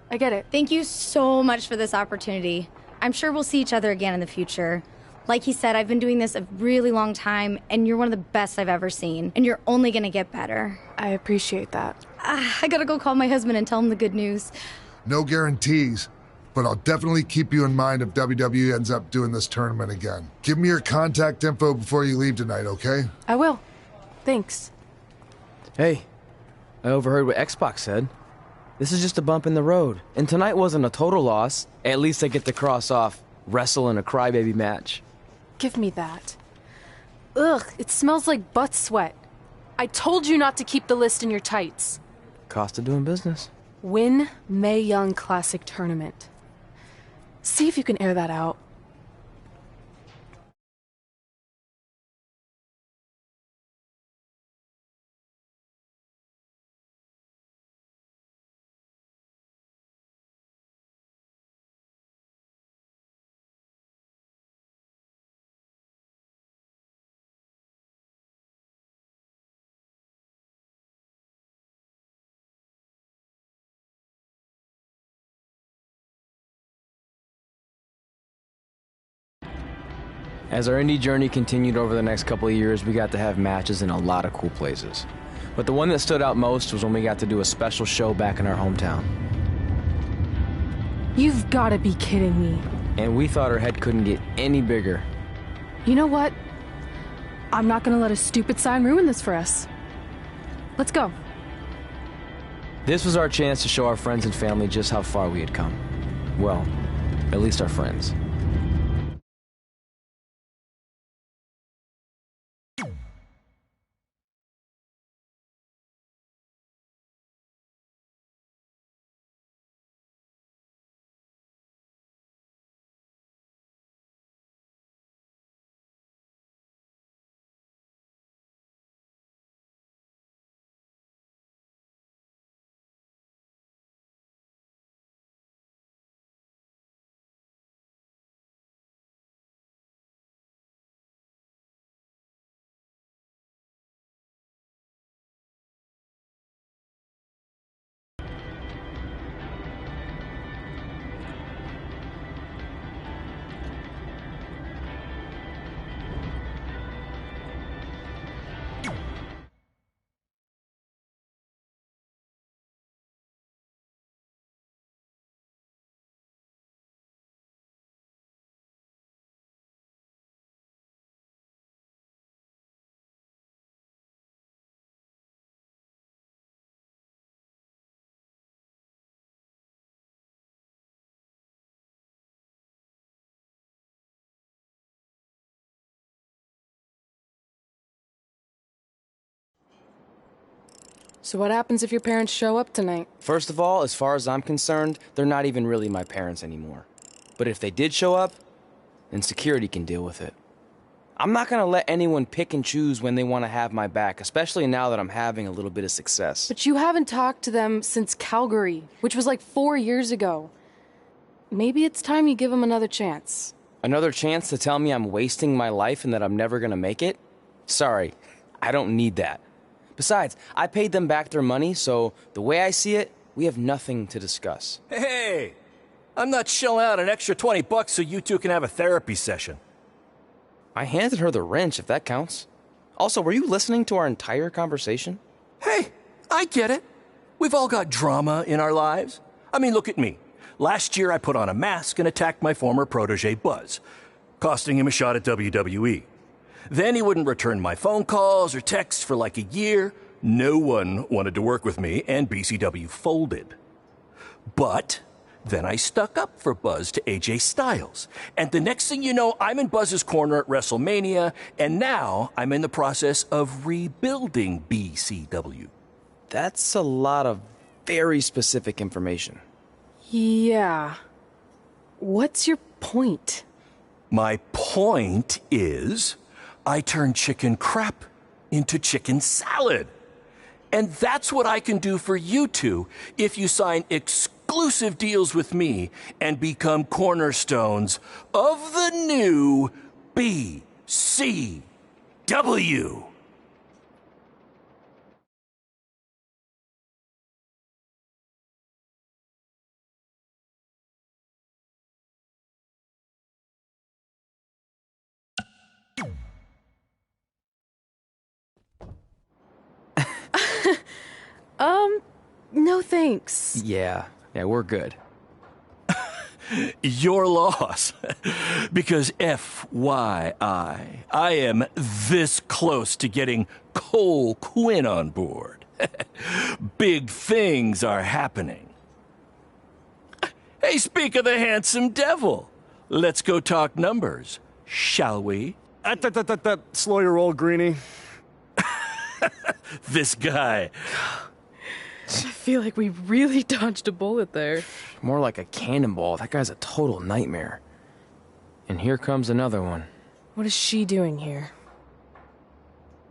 I get it. Thank you so much for this opportunity. I'm sure we'll see each other again in the future. Like he said, I've been doing this a really long time, and you're one of the best I've ever seen. And you're only gonna get better. I appreciate that. I gotta go call my husband and tell him the good news. No guarantees, but I'll definitely keep you in mind if WWE ends up doing this tournament again. Give me your contact info before you leave tonight, okay? I will. Thanks. Hey, I overheard what X-Pac said. This is just a bump in the road, and tonight wasn't a total loss. At least I get to cross off wrestle in a crybaby match. Give me that. Ugh, it smells like butt sweat. I told you not to keep the list in your tights. Cost of doing business. Win Mae Young Classic Tournament. See if you can air that out. As our indie journey continued over the next couple of years, we got to have matches in a lot of cool places. But the one that stood out most was when we got to do a special show back in our hometown. You've got to be kidding me. And we thought our head couldn't get any bigger. You know what? I'm not gonna let a stupid sign ruin this for us. Let's go. This was our chance to show our friends and family just how far we had come. Well, at least our friends. So what happens if your parents show up tonight? First of all, as far as I'm concerned, they're not even really my parents anymore. But if they did show up, then security can deal with it. I'm not gonna let anyone pick and choose when they want to have my back, especially now that I'm having a little bit of success. But you haven't talked to them since Calgary, which was like 4 years ago. Maybe it's time you give them another chance. Another chance to tell me I'm wasting my life and that I'm never gonna make it? Sorry, I don't need that. Besides, I paid them back their money, so the way I see it, we have nothing to discuss. Hey, I'm not shelling out an extra $20 so you two can have a therapy session. I handed her the wrench, if that counts. Also, were you listening to our entire conversation? Hey, I get it. We've all got drama in our lives. I mean, look at me. Last year, I put on a mask and attacked my former protege, Buzz, costing him a shot at WWE. Then he wouldn't return my phone calls or texts for like a year. No one wanted to work with me, and BCW folded. But then I stuck up for Buzz to AJ Styles. And the next thing you know, I'm in Buzz's corner at WrestleMania, and now I'm in the process of rebuilding BCW. That's a lot of very specific information. Yeah. What's your point? My point is, I turned chicken crap into chicken salad. And that's what I can do for you two if you sign exclusive deals with me and become cornerstones of the new BCW. No thanks. Yeah, we're good. Your loss. Because FYI, I am this close to getting Cole Quinn on board. Big things are happening. Hey, speak of the handsome devil. Let's go talk numbers, shall we? Slow your roll, Greenie. This guy. I feel like we really dodged a bullet there. More like a cannonball. That guy's a total nightmare. And here comes another one. What is she doing here?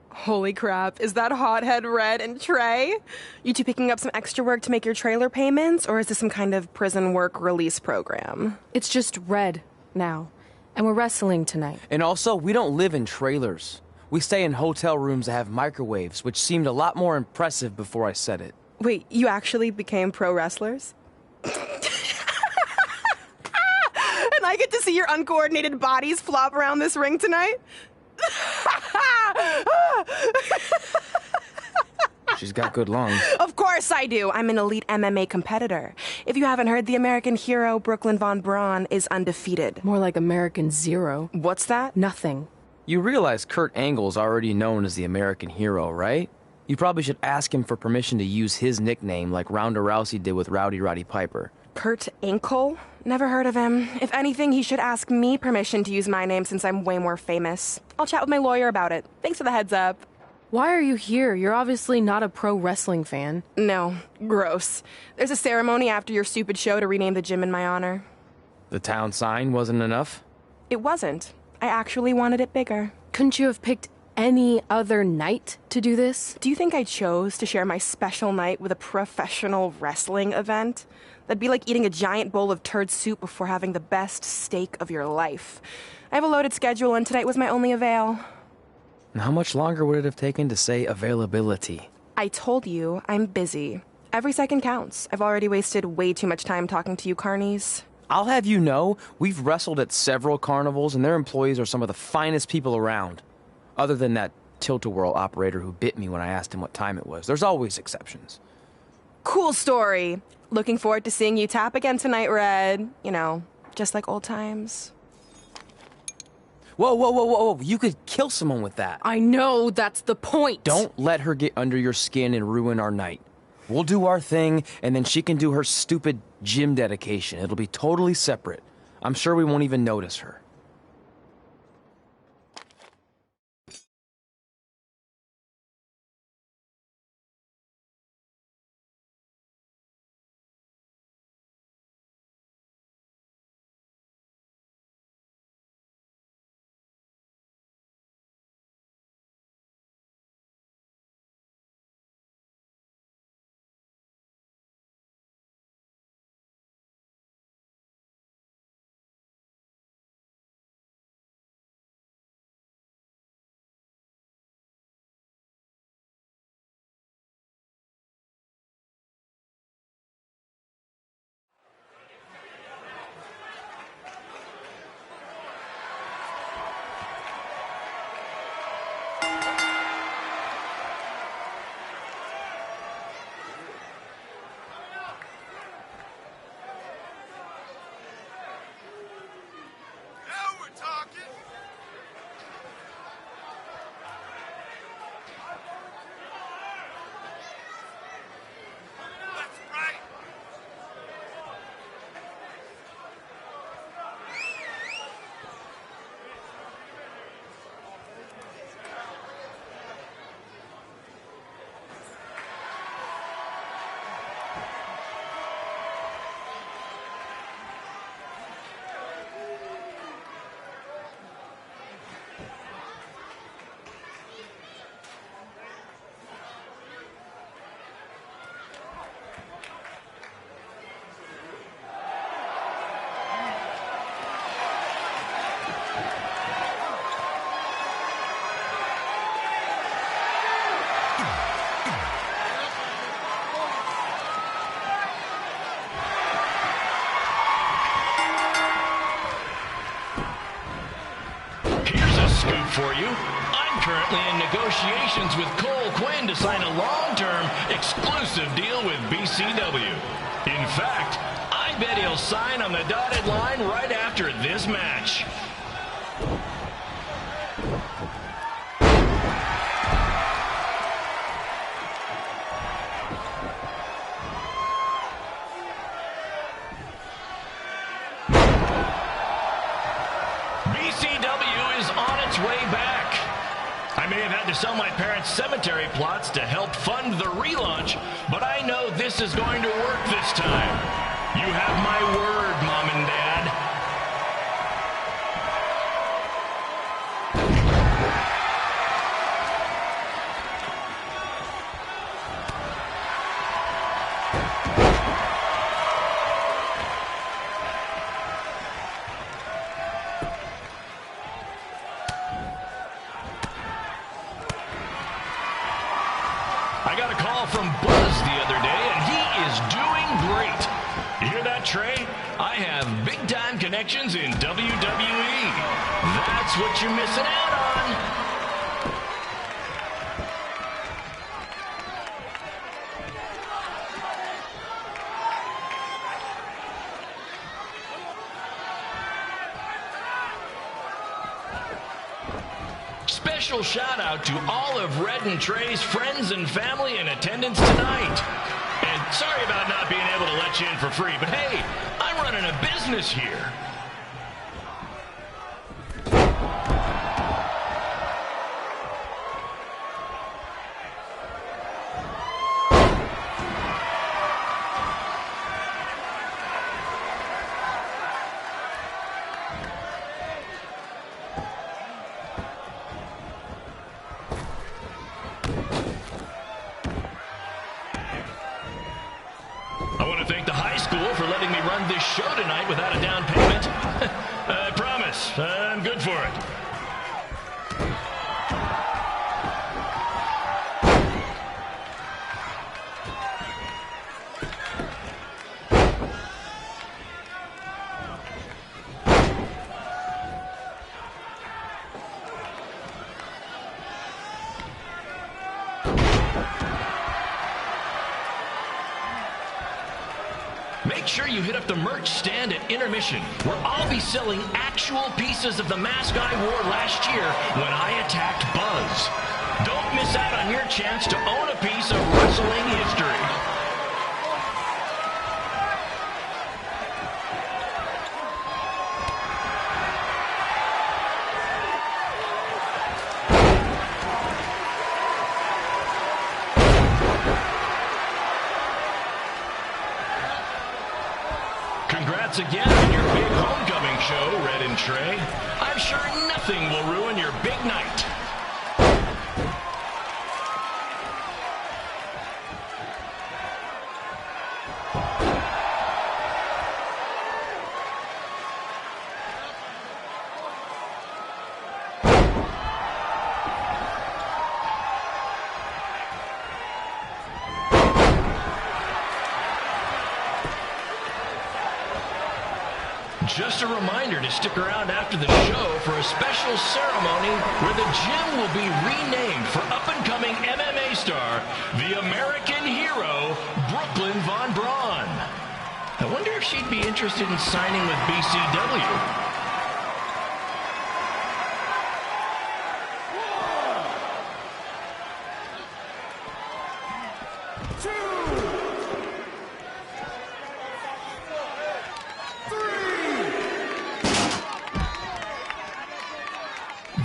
Holy crap, is that hothead Red and Trey? You two picking up some extra work to make your trailer payments, or is this some kind of prison work release program? It's just Red now, and we're wrestling tonight. And also, we don't live in trailers. We stay in hotel rooms that have microwaves, which seemed a lot more impressive before I said it. Wait, you actually became pro wrestlers? And I get to see your uncoordinated bodies flop around this ring tonight? She's got good lungs. Of course I do. I'm an elite MMA competitor. If you haven't heard, the American hero, Brooklyn Von Braun, is undefeated. More like American Zero. What's that? Nothing. You realize Kurt Angle's already known as the American hero, right? You probably should ask him for permission to use his nickname like Ronda Rousey did with Rowdy Roddy Piper. Kurt Angle? Never heard of him. If anything, he should ask me permission to use my name since I'm way more famous. I'll chat with my lawyer about it. Thanks for the heads up. Why are you here? You're obviously not a pro wrestling fan. No. Gross. There's a ceremony after your stupid show to rename the gym in my honor. The town sign wasn't enough? It wasn't. I actually wanted it bigger. Couldn't you have picked any other night to do this? Do you think I chose to share my special night with a professional wrestling event? That'd be like eating a giant bowl of turd soup before having the best steak of your life. I have a loaded schedule, and tonight was my only avail. How much longer would it have taken to say availability? I told you, I'm busy. Every second counts. I've already wasted way too much time talking to you carnies. I'll have you know, we've wrestled at several carnivals, and their employees are some of the finest people around. Other than that tilt-a-whirl operator who bit me when I asked him what time it was. There's always exceptions. Cool story. Looking forward to seeing you tap again tonight, Red. You know, just like old times. Whoa, whoa, whoa, whoa, whoa. You could kill someone with that. I know, that's the point. Don't let her get under your skin and ruin our night. We'll do our thing, and then she can do her stupid gym dedication. It'll be totally separate. I'm sure we won't even notice her. For you, I'm currently in negotiations with Cole Quinn to sign a long-term exclusive deal with BCW. In fact, I bet he'll sign on the dotted line right after this match. BCW is on its way back. I may have had to sell my parents' cemetery plots to help fund the relaunch, but I know this is going to work this time. You have my word, Mom and Dad. I got a call from Buzz the other day, and he is doing great. You hear that, Trey? I have big big-time connections in WWE. That's what you're missing out on. Special shout out to all of Red and Trey's friends and family in attendance tonight. And sorry about not being able to let you in for free, but hey, I'm running a business here. I want to thank the high school for letting me run this show tonight without a down payment. I promise, I'm good for it. Make sure you hit up the merch stand at intermission, where I'll be selling actual pieces of the mask I wore last year when I attacked Buzz. Don't miss out on your chance to own a piece of wrestling history. Congrats again on your big homecoming show, Red and Trey. I'm sure nothing will ruin your big night. Just a reminder to stick around after the show for a special ceremony where the gym will be renamed for up-and-coming MMA star, the American hero, Brooklyn Von Braun. I wonder if she'd be interested in signing with BCW.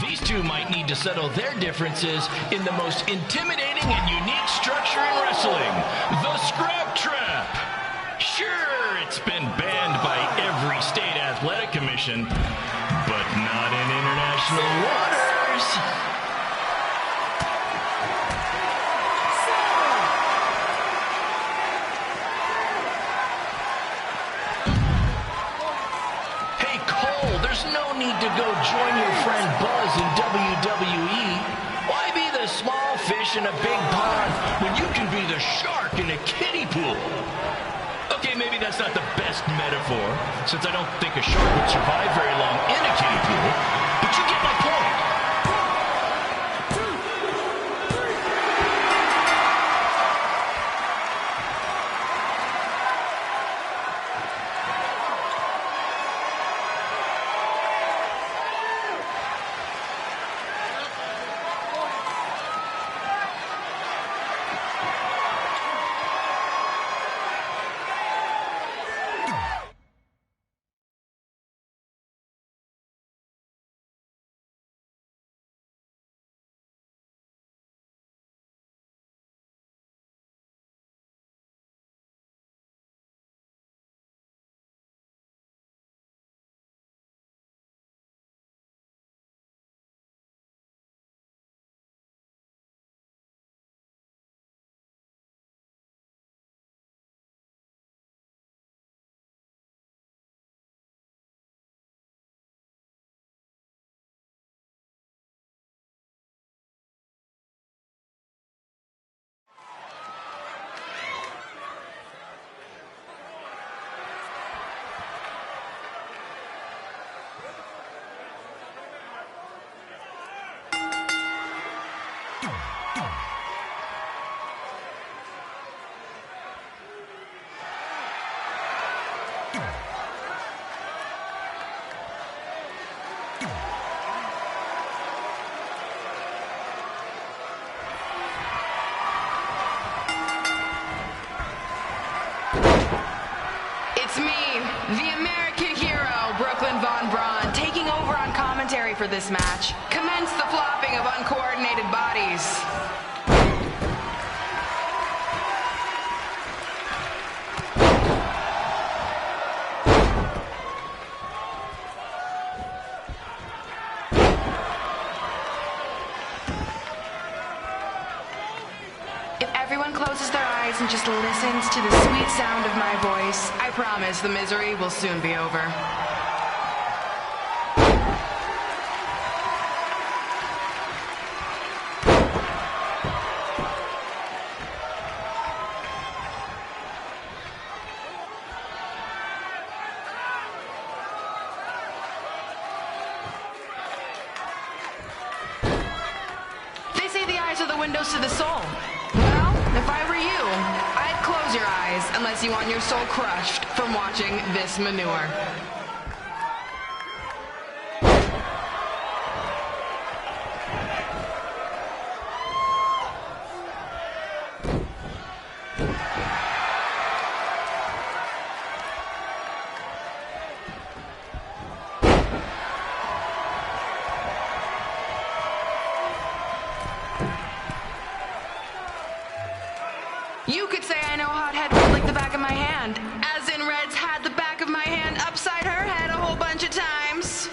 These two might need to settle their differences in the most intimidating and unique structure in wrestling, the Scrap Trap. Sure, it's been banned by every state athletic commission, but not in international waters. Hey, Cole, there's no need to go join your friend Buzz in WWE. Why be the small fish in a big pond when you can be the shark in a kiddie pool? Okay, maybe that's not the best metaphor, since I don't think a shark would survive very long in a kiddie pool, but you get my point. for this match. Commence the flopping of uncoordinated bodies. If everyone closes their eyes and just listens to the sweet sound of my voice, I promise the misery will soon be over. They say the eyes are the windows to the soul. Well, if I were you, I'd close your eyes unless you want your soul crushed from watching this manure. You could say I know hothead Red like the back of my hand, as in Red's had the back of my hand upside her head a whole bunch of times.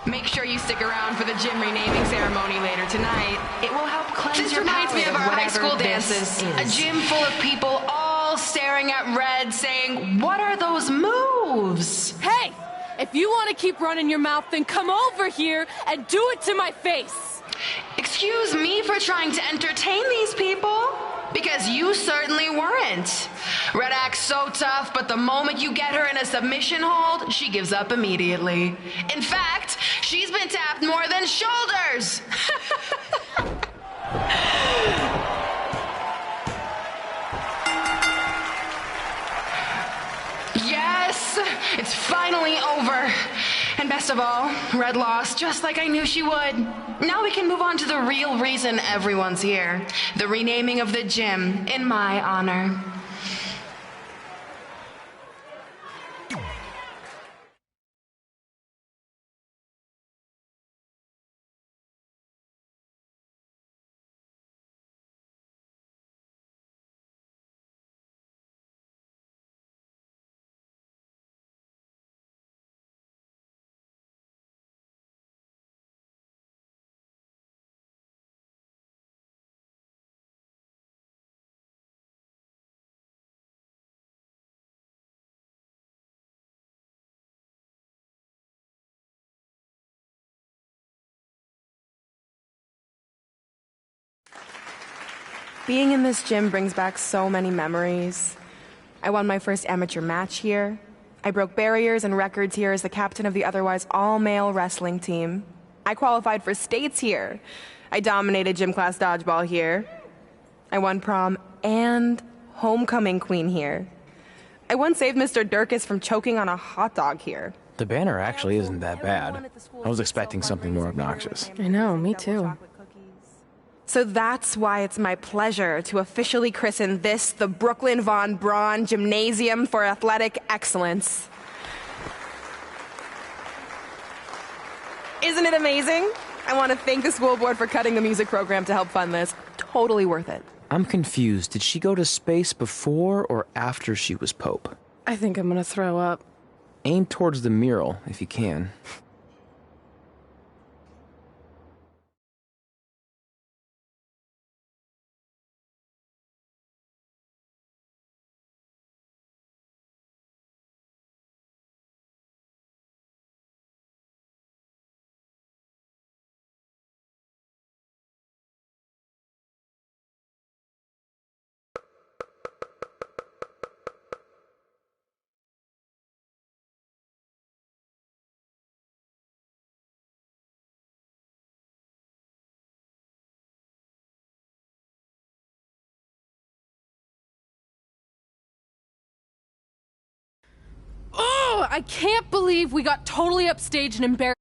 Make sure you stick around for the gym renaming ceremony later tonight. It will help cleanse This your reminds me palate of our high whatever school this dances. is. A gym full of people all staring at Red saying, "What are those moves?" Hey, if you want to keep running your mouth, then come over here and do it to my face. Excuse me for trying to entertain these people? Because you certainly weren't. Red acts so tough, but the moment you get her in a submission hold, she gives up immediately. In fact, she's been tapped more than shoulders. Yes, it's finally over. And best of all, Red lost just like I knew she would. Now we can move on to the real reason everyone's here. The renaming of the gym in my honor. Being in this gym brings back so many memories. I won my first amateur match here. I broke barriers and records here as the captain of the otherwise all-male wrestling team. I qualified for states here. I dominated gym class dodgeball here. I won prom and homecoming queen here. I once saved Mr. Durkis from choking on a hot dog here. The banner actually isn't that bad. I was expecting something more obnoxious. I know, me too. So that's why it's my pleasure to officially christen this the Brooklyn Von Braun Gymnasium for Athletic Excellence. Isn't it amazing? I want to thank the school board for cutting the music program to help fund this. Totally worth it. I'm confused. Did she go to space before or after she was Pope? I think I'm gonna throw up. Aim towards the mural if you can. I can't believe we got totally upstaged and embarrassed.